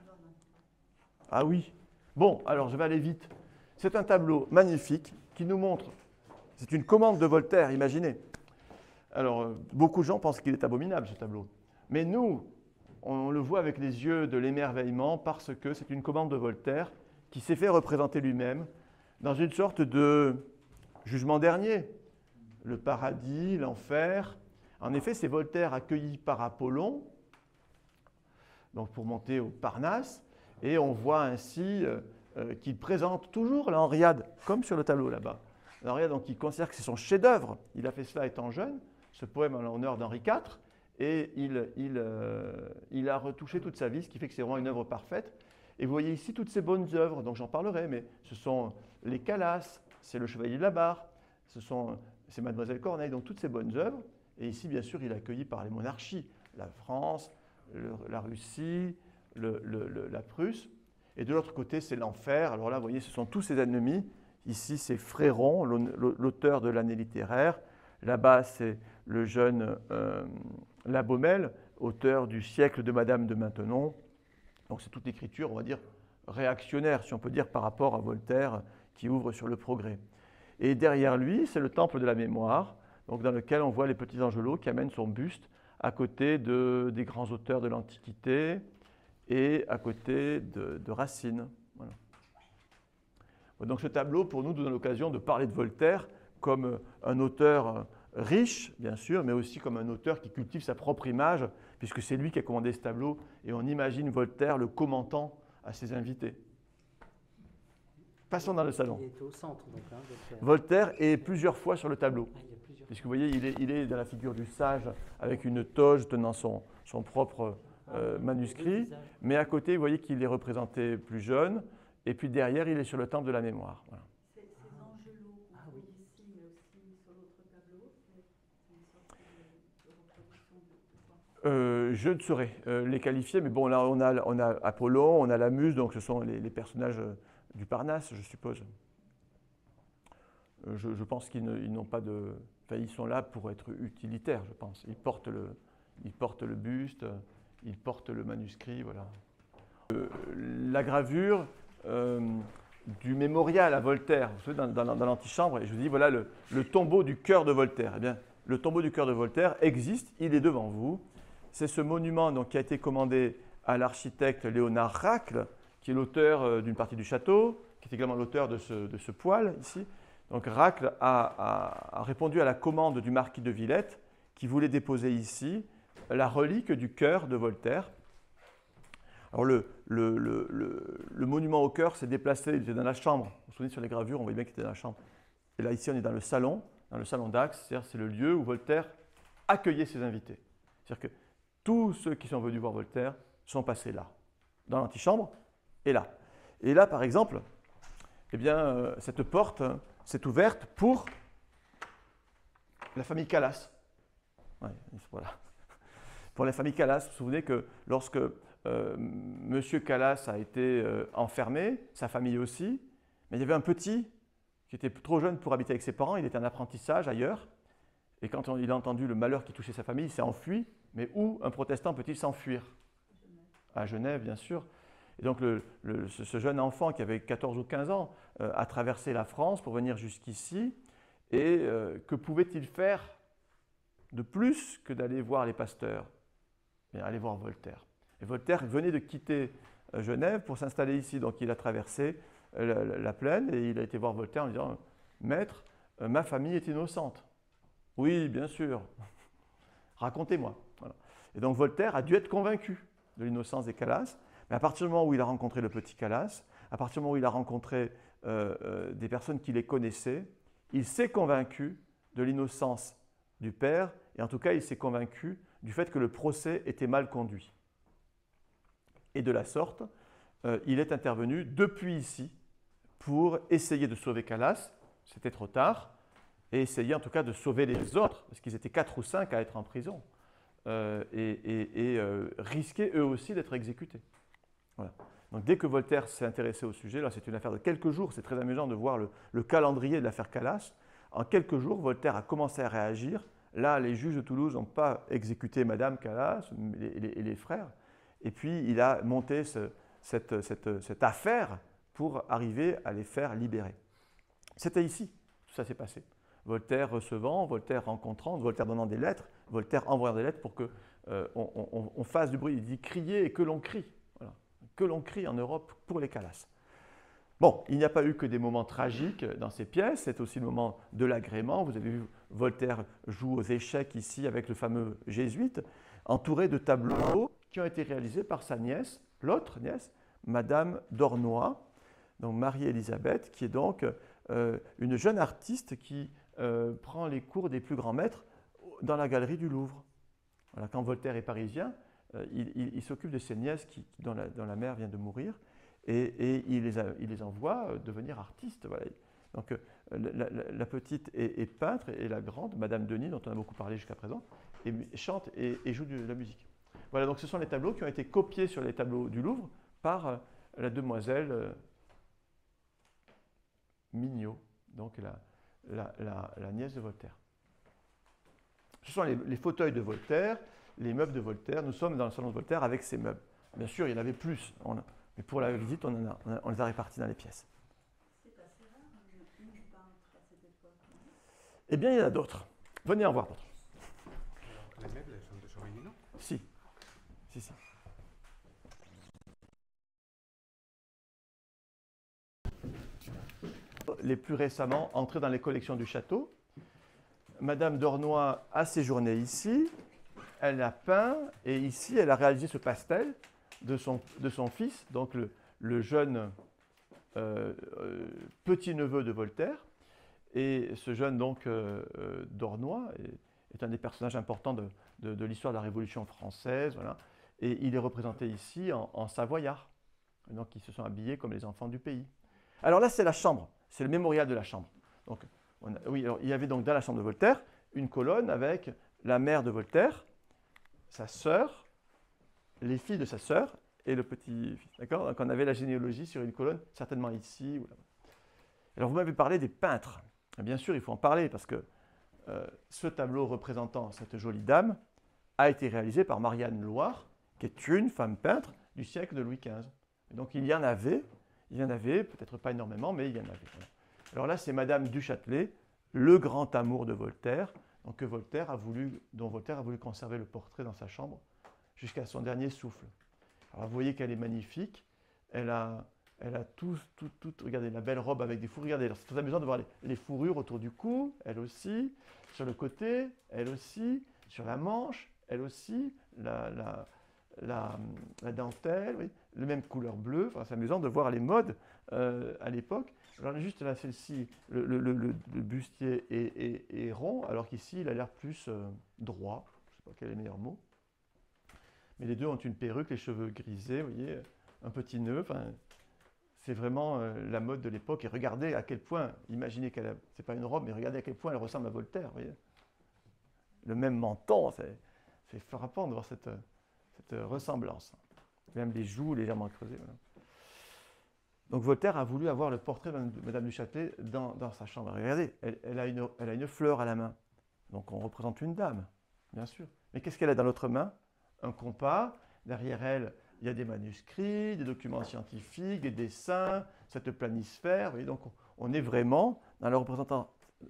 Ah oui. Bon, alors je vais aller vite. C'est un tableau magnifique qui nous montre, c'est une commande de Voltaire, imaginez. Alors, beaucoup de gens pensent qu'il est abominable, ce tableau. Mais nous, on le voit avec les yeux de l'émerveillement parce que c'est une commande de Voltaire qui s'est fait représenter lui-même dans une sorte de jugement dernier. Le paradis, l'enfer. En effet, c'est Voltaire accueilli par Apollon, donc pour monter au Parnasse, et on voit ainsi qu'il présente toujours l'Henriade, comme sur le tableau là-bas. L'Henriade, donc, il considère que c'est son chef-d'œuvre. Il a fait cela étant jeune, ce poème en l'honneur d'Henri IV, et il a retouché toute sa vie, ce qui fait que c'est vraiment une œuvre parfaite. Et vous voyez ici toutes ces bonnes œuvres, donc j'en parlerai, mais ce sont les Calas, c'est le Chevalier de la Barre, c'est Mademoiselle Corneille, donc toutes ces bonnes œuvres. Et ici, bien sûr, il est accueilli par les monarchies, la France, la Russie, la Prusse. Et de l'autre côté, c'est l'enfer. Alors là, vous voyez, ce sont tous ses ennemis. Ici, c'est Fréron, l'auteur de l'année littéraire. Là-bas, c'est le jeune La Baumelle, auteur du siècle de Madame de Maintenon. Donc c'est toute l'écriture, on va dire, réactionnaire, si on peut dire, par rapport à Voltaire, qui ouvre sur le progrès. Et derrière lui, c'est le temple de la mémoire, donc dans lequel on voit les petits angelots qui amènent son buste à côté des grands auteurs de l'Antiquité et à côté de Racine. Voilà. Donc ce tableau, pour nous, donne l'occasion de parler de Voltaire comme un auteur riche, bien sûr, mais aussi comme un auteur qui cultive sa propre image, puisque c'est lui qui a commandé ce tableau, et on imagine Voltaire le commentant à ses invités. Passons dans le salon. Il était au centre, donc, hein, Voltaire est plusieurs fois sur le tableau. Puisque vous voyez, il est dans la figure du sage avec une toge tenant son propre manuscrit, mais à côté, vous voyez qu'il est représenté plus jeune, et puis derrière, il est sur le temple de la mémoire. Voilà. Ces angelots qu'on voit ici, mais aussi sur l'autre tableau, c'est une sorte de reproduction de quoi? Je ne saurais les qualifier, mais bon, là, on a Apollon, on a la Muse, donc ce sont les personnages du Parnasse, je suppose. Je pense qu'ils n'ont pas de... Enfin, ils sont là pour être utilitaires, je pense. Ils portent le buste, ils portent le manuscrit, voilà. La gravure du mémorial à Voltaire, vous savez, dans l'antichambre, et je vous dis, voilà le tombeau du cœur de Voltaire. Eh bien, le tombeau du cœur de Voltaire existe, il est devant vous. C'est ce monument donc, qui a été commandé à l'architecte Léonard Racle, qui est l'auteur d'une partie du château, qui est également l'auteur de ce poêle ici. Donc Racle a répondu à la commande du marquis de Villette, qui voulait déposer ici la relique du cœur de Voltaire. Alors le monument au cœur s'est déplacé, il était dans la chambre. Vous vous souvenez sur les gravures, on voyait bien qu'il était dans la chambre. Et là ici on est dans le salon d'Axe, c'est-à-dire c'est le lieu où Voltaire accueillait ses invités. C'est-à-dire que tous ceux qui sont venus voir Voltaire sont passés là, dans l'antichambre et là. Et là par exemple, eh bien, cette porte s'est ouverte pour la famille Calas. Ouais, voilà. Pour la famille Calas, vous vous souvenez que lorsque M. Calas a été enfermé, sa famille aussi, mais il y avait un petit qui était trop jeune pour habiter avec ses parents, il était en apprentissage ailleurs, et quand il a entendu le malheur qui touchait sa famille, il s'est enfui. Mais où un protestant peut-il s'enfuir? À Genève, bien sûr. Et donc ce jeune enfant qui avait 14 ou 15 ans a traversé la France pour venir jusqu'ici. Et que pouvait-il faire de plus que d'aller voir les pasteurs? Bien, aller voir Voltaire. Et Voltaire venait de quitter Genève pour s'installer ici. Donc il a traversé la plaine et il a été voir Voltaire en disant « Maître, ma famille est innocente. » « Oui, bien sûr. Racontez-moi. » Voilà. Et donc Voltaire a dû être convaincu de l'innocence des Calas. Mais à partir du moment où il a rencontré le petit Calas, à partir du moment où il a rencontré des personnes qui les connaissaient, il s'est convaincu de l'innocence du père, et en tout cas, il s'est convaincu du fait que le procès était mal conduit. Et de la sorte, il est intervenu depuis ici pour essayer de sauver Calas. C'était trop tard, et essayer en tout cas de sauver les autres, parce qu'ils étaient 4 ou 5 à être en prison, et risquaient eux aussi d'être exécutés. Voilà. Donc dès que Voltaire s'est intéressé au sujet, là c'est une affaire de quelques jours, c'est très amusant de voir le calendrier de l'affaire Calas. En quelques jours, Voltaire a commencé à réagir. Là, les juges de Toulouse n'ont pas exécuté Madame Calas et les frères. Et puis, il a monté cette affaire pour arriver à les faire libérer. C'était ici, tout ça s'est passé. Voltaire recevant, Voltaire rencontrant, Voltaire donnant des lettres, Voltaire envoyant des lettres pour qu'on fasse du bruit. Il dit « crier et que l'on crie ». Voilà. Que l'on crie en Europe pour les Calas. Bon, il n'y a pas eu que des moments tragiques dans ces pièces, c'est aussi le moment de l'agrément. Vous avez vu, Voltaire joue aux échecs ici avec le fameux jésuite, entouré de tableaux qui ont été réalisés par sa nièce, l'autre nièce, Madame d'Ornois, donc Marie-Élisabeth, qui est donc une jeune artiste qui prend les cours des plus grands maîtres dans la galerie du Louvre. Voilà, quand Voltaire est parisien, il s'occupe de ses nièces dont la mère vient de mourir, et il les envoie devenir artistes. Voilà. Donc la petite est peintre, et la grande, Madame Denis, dont on a beaucoup parlé jusqu'à présent, chante et joue de la musique. Voilà, donc ce sont les tableaux qui ont été copiés sur les tableaux du Louvre par la demoiselle Mignot, donc la nièce de Voltaire. Ce sont les fauteuils de Voltaire, les meubles de Voltaire. Nous sommes dans le salon de Voltaire avec ces meubles. Bien sûr, il y en avait plus, mais pour la visite, on les a répartis dans les pièces. C'est assez rare, une peintre à cette époque. Eh bien, il y en a d'autres. Venez en voir d'autres. Les meubles sont originaux? Si. Les plus récemment entrés dans les collections du château. Madame d'Ornois a séjourné ici, elle a peint, et ici elle a réalisé ce pastel de son fils, donc le jeune petit-neveu de Voltaire. Et ce jeune donc d'Ornois est un des personnages importants de l'histoire de la Révolution française. Voilà. Et il est représenté ici en savoyard. Donc ils se sont habillés comme les enfants du pays. Alors là, c'est la chambre, c'est le mémorial de la chambre. Donc, oui, alors, il y avait donc dans la chambre de Voltaire une colonne avec la mère de Voltaire, sa sœur, les filles de sa sœur et le petit-fils. D'accord? Donc on avait la généalogie sur une colonne, certainement ici ou là-bas. Alors vous m'avez parlé des peintres. Et bien sûr, il faut en parler parce que ce tableau représentant cette jolie dame a été réalisé par Marianne Loire, qui est une femme peintre du siècle de Louis XV. Et donc il y en avait, peut-être pas énormément, mais il y en avait. Voilà. Alors là, c'est Madame du Châtelet, le grand amour de Voltaire, donc dont Voltaire a voulu conserver le portrait dans sa chambre jusqu'à son dernier souffle. Alors vous voyez qu'elle est magnifique, elle a tout, regardez, la belle robe avec des fourrures, regardez, c'est très amusant de voir les fourrures autour du cou, elle aussi, sur le côté, elle aussi, sur la manche, elle aussi, la dentelle, oui, la même couleur bleue, enfin, c'est amusant de voir les modes à l'époque. Alors juste là, celle-ci, le bustier est rond, alors qu'ici, il a l'air plus droit, je ne sais pas quel est le meilleur mot. Mais les deux ont une perruque, les cheveux grisés, vous voyez, un petit nœud, enfin, c'est vraiment la mode de l'époque. Et regardez à quel point, imaginez qu'elle c'est pas une robe, mais regardez à quel point elle ressemble à Voltaire, vous voyez. Le même menton, c'est frappant de voir cette ressemblance. Même les joues légèrement creusées. Voilà. Donc Voltaire a voulu avoir le portrait de Madame du Châtelet dans sa chambre. Regardez, elle a une fleur à la main. Donc on représente une dame, bien sûr. Mais qu'est-ce qu'elle a dans l'autre main? Un compas. Derrière elle, il y a des manuscrits, des documents scientifiques, des dessins, cette planisphère. Vous voyez, donc on est vraiment dans la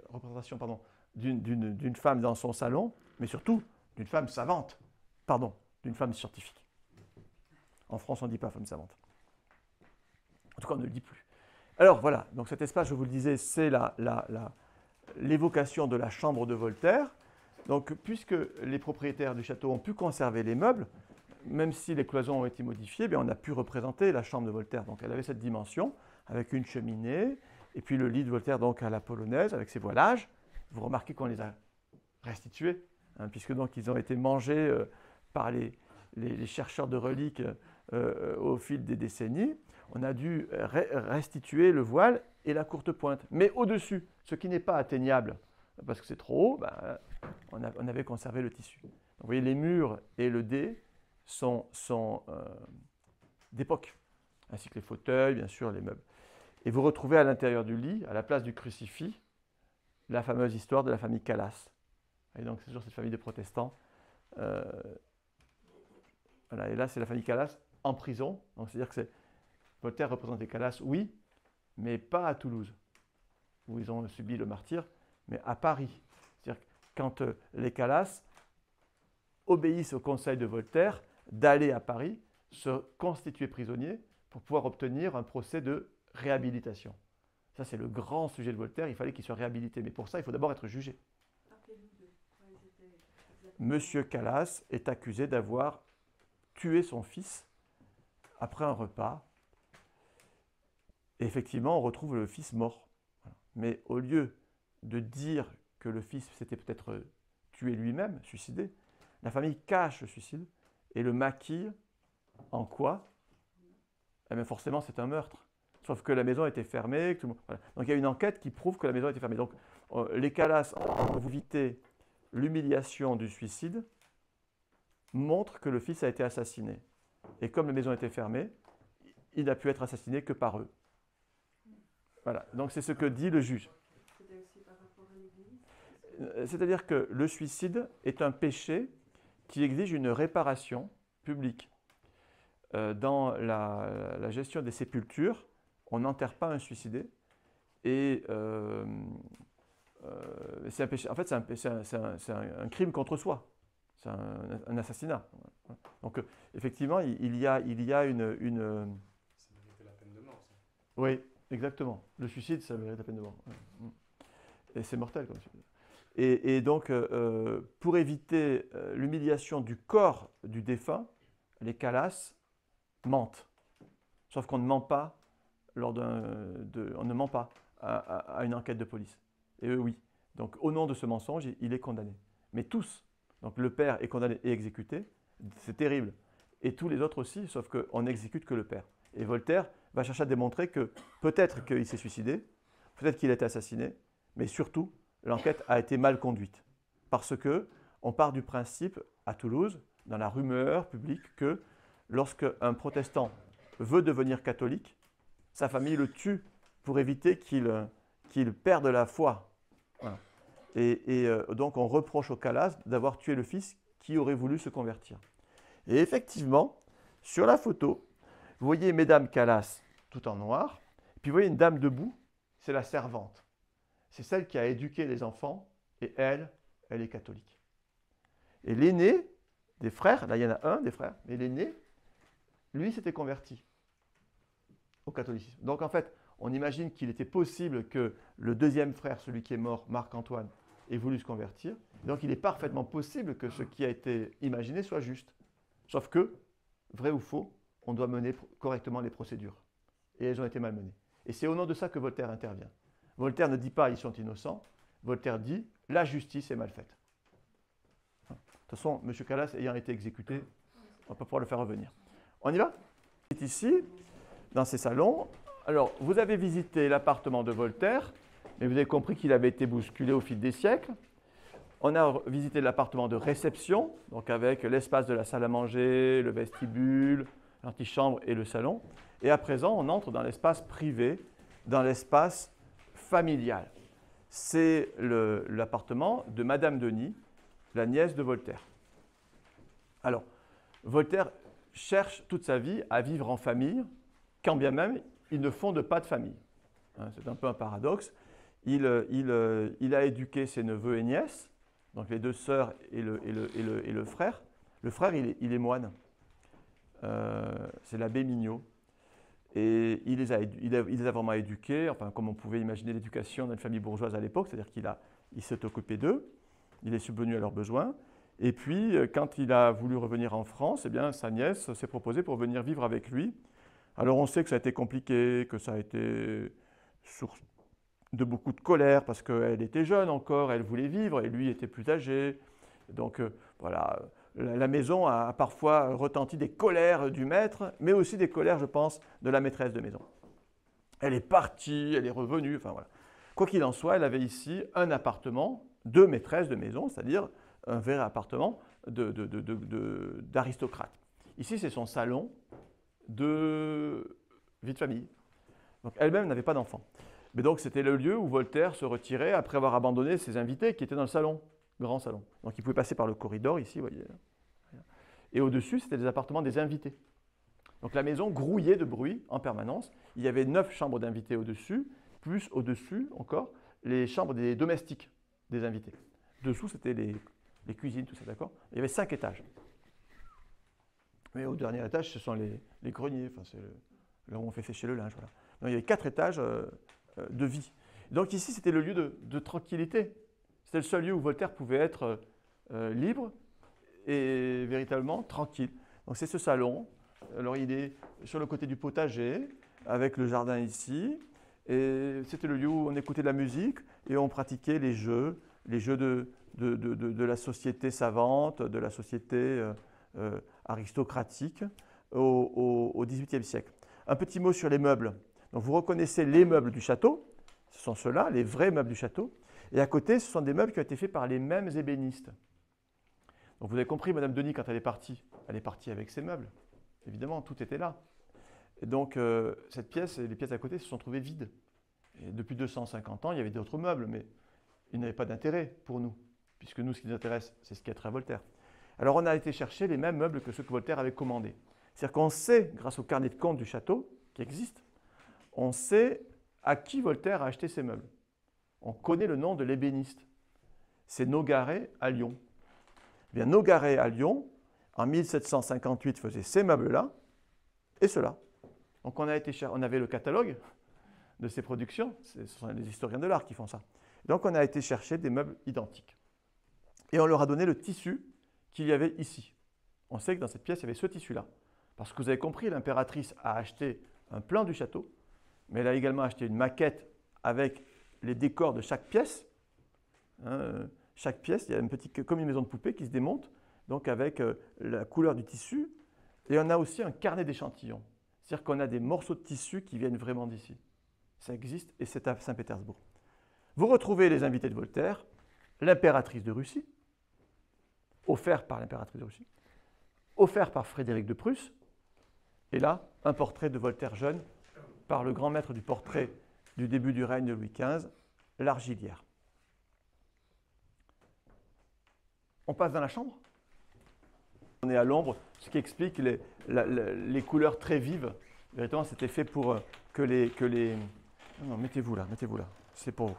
représentation d'une femme dans son salon, mais surtout d'une femme savante, pardon, d'une femme scientifique. En France, on ne dit pas femme savante. En tout cas, on ne le dit plus. Alors voilà, donc cet espace, je vous le disais, c'est l'évocation de la chambre de Voltaire. Donc, puisque les propriétaires du château ont pu conserver les meubles, même si les cloisons ont été modifiées, bien, on a pu représenter la chambre de Voltaire. Donc, elle avait cette dimension, avec une cheminée, et puis le lit de Voltaire donc, à la polonaise, avec ses voilages. Vous remarquez qu'on les a restitués, hein, puisque donc, ils ont été mangés par les chercheurs de reliques au fil des décennies. On a dû restituer le voile et la courte pointe. Mais au-dessus, ce qui n'est pas atteignable, parce que c'est trop haut, ben, on avait conservé le tissu. Donc, vous voyez, les murs et le dé sont d'époque, ainsi que les fauteuils, bien sûr, les meubles. Et vous retrouvez à l'intérieur du lit, à la place du crucifix, la fameuse histoire de la famille Calas. Et donc, c'est toujours cette famille de protestants. Voilà, et là, c'est la famille Calas en prison. Donc, c'est-à-dire que Voltaire représente les Calas, oui, mais pas à Toulouse, où ils ont subi le martyre, mais à Paris. C'est-à-dire que quand les Calas obéissent au conseil de Voltaire d'aller à Paris, se constituer prisonniers pour pouvoir obtenir un procès de réhabilitation. Ça, c'est le grand sujet de Voltaire. Il fallait qu'il soit réhabilité. Mais pour ça, il faut d'abord être jugé. Monsieur Calas est accusé d'avoir tué son fils après un repas. Et effectivement, on retrouve le fils mort. Mais au lieu de dire que le fils s'était peut-être tué lui-même, suicidé, la famille cache le suicide et le maquille en quoi? Eh bien forcément, c'est un meurtre. Sauf que la maison était fermée. Voilà. Donc il y a une enquête qui prouve que la maison était fermée. Donc les Calas, pour éviter l'humiliation du suicide, montrent que le fils a été assassiné. Et comme la maison était fermée, il n'a pu être assassiné que par eux. Voilà. Donc c'est ce que dit le juge. C'était aussi par rapport à l'Église. C'est-à-dire que le suicide est un péché qui exige une réparation publique. Dans la gestion des sépultures, on n'enterre pas un suicidé. Et c'est un péché. En fait, c'est un crime contre soi. C'est un assassinat. Donc, effectivement, il y a une... Ça méritait la peine de mort, ça. Oui, exactement. Le suicide, ça mérite la peine de mort. Et c'est mortel comme suicide. Et donc, pour éviter l'humiliation du corps du défunt, les Calas mentent. Sauf qu'on ne ment pas on ne ment pas à une enquête de police. Et eux, oui. Donc, au nom de ce mensonge, il est condamné. Mais tous. Donc, le père est condamné et exécuté. C'est terrible. Et tous les autres aussi, sauf qu'on n'exécute que le père. Et Voltaire va chercher à démontrer que peut-être qu'il s'est suicidé, peut-être qu'il a été assassiné, mais surtout, l'enquête a été mal conduite. Parce qu'on part du principe, à Toulouse, dans la rumeur publique, que lorsqu'un protestant veut devenir catholique, sa famille le tue pour éviter qu'il perde la foi. Voilà. Et donc on reproche aux Calas d'avoir tué le fils qui aurait voulu se convertir. Et effectivement, sur la photo, vous voyez mesdames Calas tout en noir, puis vous voyez une dame debout, c'est la servante. C'est celle qui a éduqué les enfants, et elle est catholique. Et l'aîné des frères, là il y en a un des frères, mais l'aîné, lui s'était converti au catholicisme. Donc en fait, on imagine qu'il était possible que le deuxième frère, celui qui est mort, Marc-Antoine, ait voulu se convertir. Donc il est parfaitement possible que ce qui a été imaginé soit juste. Sauf que, vrai ou faux, on doit mener correctement les procédures. Et elles ont été mal menées. Et c'est au nom de ça que Voltaire intervient. Voltaire ne dit pas « ils sont innocents », Voltaire dit « la justice est mal faite ». De toute façon, M. Calas ayant été exécuté, on ne va pas pouvoir le faire revenir. On y va? C'est ici, dans ces salons. Alors, vous avez visité l'appartement de Voltaire, mais vous avez compris qu'il avait été bousculé au fil des siècles. On a visité l'appartement de réception, donc avec l'espace de la salle à manger, le vestibule, l'antichambre et le salon. Et à présent, on entre dans l'espace privé, dans l'espace familial. C'est l'appartement de Madame Denis, la nièce de Voltaire. Alors, Voltaire cherche toute sa vie à vivre en famille, quand bien même il ne fonde pas de famille. C'est un peu un paradoxe. il a éduqué ses neveux et nièces, donc les deux sœurs et le frère. Le frère, il est moine. C'est l'abbé Mignot. Et il les a vraiment éduqués, enfin, comme on pouvait imaginer l'éducation d'une famille bourgeoise à l'époque, c'est-à-dire qu'il s'est occupé d'eux, il est subvenu à leurs besoins. Et puis, quand il a voulu revenir en France, eh bien, sa nièce s'est proposée pour venir vivre avec lui. Alors, on sait que ça a été compliqué, que ça a été source de beaucoup de colère, parce qu'elle était jeune encore, elle voulait vivre, et lui était plus âgé. Donc, voilà, la maison a parfois retenti des colères du maître, mais aussi des colères, je pense, de la maîtresse de maison. Elle est partie, elle est revenue, enfin voilà. Quoi qu'il en soit, elle avait ici un appartement de maîtresse de maison, c'est-à-dire un vrai appartement d'aristocrate. Ici, c'est son salon de vie de famille. Donc elle-même n'avait pas d'enfant. Mais donc c'était le lieu où Voltaire se retirait après avoir abandonné ses invités qui étaient dans le salon, grand salon. Donc il pouvait passer par le corridor ici, vous voyez. Et au-dessus, c'était les appartements des invités. Donc la maison grouillait de bruit en permanence. Il y avait 9 chambres d'invités au-dessus, plus au-dessus encore les chambres des domestiques des invités. Dessous, c'était les cuisines, tout ça, d'accord? Il y avait 5 étages. Mais au dernier étage, ce sont les greniers, enfin, c'est là où on fait sécher le linge. Voilà. Donc il y avait 4 étages de vie. Donc ici, c'était le lieu de tranquillité. C'était le seul lieu où Voltaire pouvait être libre et véritablement tranquille. Donc c'est ce salon. Alors il est sur le côté du potager, avec le jardin ici. Et c'était le lieu où on écoutait de la musique et on pratiquait les jeux de la société savante, de la société aristocratique au XVIIIe siècle. Un petit mot sur les meubles. Donc vous reconnaissez les meubles du château, ce sont ceux-là, les vrais meubles du château. Et à côté, ce sont des meubles qui ont été faits par les mêmes ébénistes. Donc vous avez compris, Madame Denis, quand elle est partie avec ses meubles. Évidemment, tout était là. Et donc cette pièce et les pièces à côté se sont trouvées vides. Et depuis 250 ans, il y avait d'autres meubles, mais ils n'avaient pas d'intérêt pour nous, puisque nous, ce qui nous intéresse, c'est ce qui est trait à Voltaire. Alors on a été chercher les mêmes meubles que ceux que Voltaire avait commandés. C'est-à-dire qu'on sait, grâce au carnet de compte du château, qui existe, on sait à qui Voltaire a acheté ces meubles. On connaît le nom de l'ébéniste. C'est Nogaret à Lyon. Eh bien, Nogaret à Lyon, en 1758, faisait ces meubles-là et ceux-là. Donc on avait le catalogue de ces productions. Ce sont les historiens de l'art qui font ça. Donc on a été chercher des meubles identiques. Et on leur a donné le tissu qu'il y avait ici. On sait que dans cette pièce, il y avait ce tissu-là. Parce que vous avez compris, l'impératrice a acheté un plan du château, mais elle a également acheté une maquette avec les décors de chaque pièce. Chaque pièce, il y a comme une maison de poupée qui se démonte, donc avec la couleur du tissu. Et on a aussi un carnet d'échantillons. C'est-à-dire qu'on a des morceaux de tissu qui viennent vraiment d'ici. Ça existe et c'est à Saint-Pétersbourg. Vous retrouvez les invités de Voltaire, l'impératrice de Russie, offert par l'impératrice de Russie, offert par Frédéric de Prusse, et là, un portrait de Voltaire jeune par le grand maître du portrait du début du règne de Louis XV, L'Argillière. On passe dans la chambre. On est à l'ombre, ce qui explique les couleurs très vives. Véritablement, c'était fait pour que les... Non, mettez-vous là, c'est pour vous.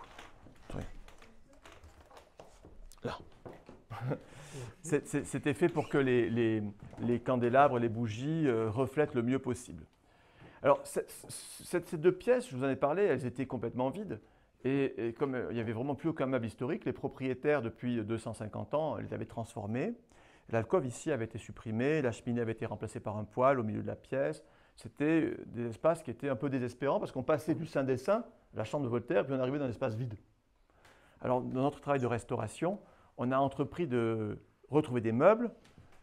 Oui. Là. C'était fait pour que les candélabres, les bougies reflètent le mieux possible. Alors, ces 2 pièces, je vous en ai parlé, elles étaient complètement vides. Et comme il n'y avait vraiment plus aucun meuble historique, les propriétaires, depuis 250 ans, les avaient transformés. L'alcôve ici avait été supprimée, la cheminée avait été remplacée par un poêle au milieu de la pièce. C'était des espaces qui étaient un peu désespérants parce qu'on passait du Saint des Saints, la chambre de Voltaire, puis on arrivait dans un espace vide. Alors, dans notre travail de restauration, on a entrepris de retrouver des meubles,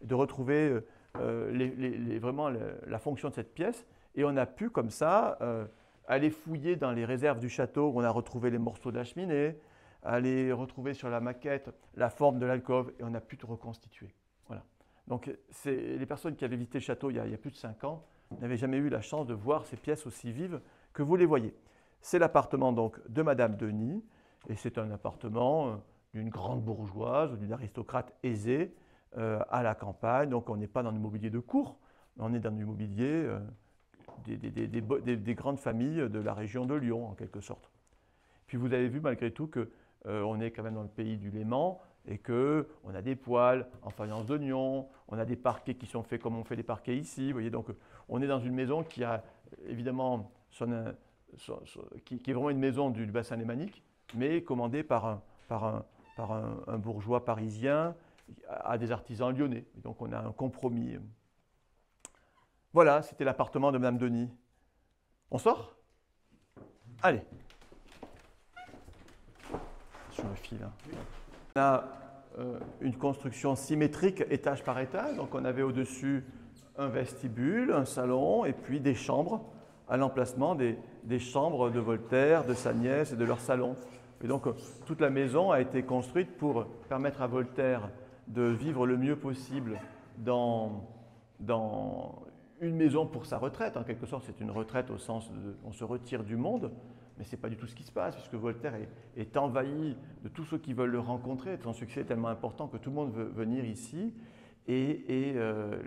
de retrouver vraiment la fonction de cette pièce, et on a pu, comme ça, aller fouiller dans les réserves du château où on a retrouvé les morceaux de la cheminée, aller retrouver sur la maquette la forme de l'alcôve, et on a pu tout reconstituer. Voilà. Donc, les personnes qui avaient visité le château il y a plus de 5 ans n'avaient jamais eu la chance de voir ces pièces aussi vives que vous les voyez. C'est l'appartement donc de Madame Denis, et c'est un appartement d'une grande bourgeoise ou d'une aristocrate aisée à la campagne. Donc on n'est pas dans l'immobilier de cour, on est dans l'immobilier des grandes familles de la région de Lyon en quelque sorte. Puis vous avez vu malgré tout qu'on est quand même dans le pays du Léman et qu'on a des poêles en faïence d'oignon, on a des parquets qui sont faits comme on fait les parquets ici. Vous voyez, donc on est dans une maison qui a évidemment qui est vraiment une maison du bassin lémanique, mais commandée par un bourgeois parisien à des artisans lyonnais. Et donc on a un compromis. Voilà, c'était l'appartement de Madame Denis. On sort? Allez. Sur le fil. Hein. On a une construction symétrique étage par étage. Donc on avait au-dessus un vestibule, un salon et puis des chambres à l'emplacement des chambres de Voltaire, de sa nièce et de leur salon. Et donc toute la maison a été construite pour permettre à Voltaire de vivre le mieux possible dans une maison pour sa retraite. En quelque sorte, c'est une retraite au sens de on se retire du monde, mais ce n'est pas du tout ce qui se passe, puisque Voltaire est envahi de tous ceux qui veulent le rencontrer. Son succès est tellement important que tout le monde veut venir ici. Et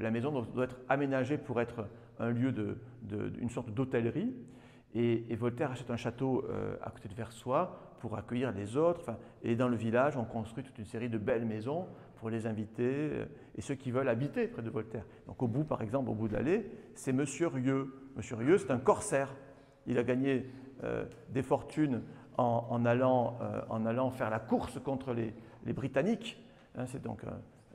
la maison doit être aménagée pour être un lieu une sorte d'hôtellerie. Et Voltaire achète un château à côté de Versoix pour accueillir les autres. Enfin, et dans le village, on construit toute une série de belles maisons pour les invités et ceux qui veulent habiter près de Voltaire. Donc au bout, par exemple, au bout de l'allée, c'est Monsieur Rieux. Monsieur Rieux, c'est un corsaire. Il a gagné des fortunes en allant faire la course contre les Britanniques. Hein, c'est donc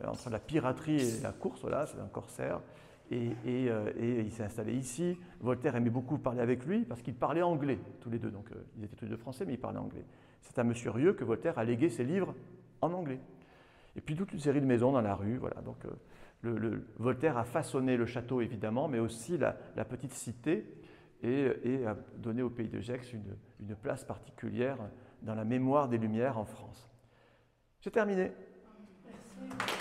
entre la piraterie et la course, voilà, c'est un corsaire. Et il s'est installé ici. Voltaire aimait beaucoup parler avec lui parce qu'ils parlaient anglais, tous les deux. Donc ils étaient tous les deux français, mais ils parlaient anglais. C'est à Monsieur Rieux que Voltaire a légué ses livres en anglais. Et puis toute une série de maisons dans la rue. Voilà. Donc Voltaire a façonné le château, évidemment, mais aussi la petite cité et a donné au pays de Gex une place particulière dans la mémoire des Lumières en France. J'ai terminé. Merci.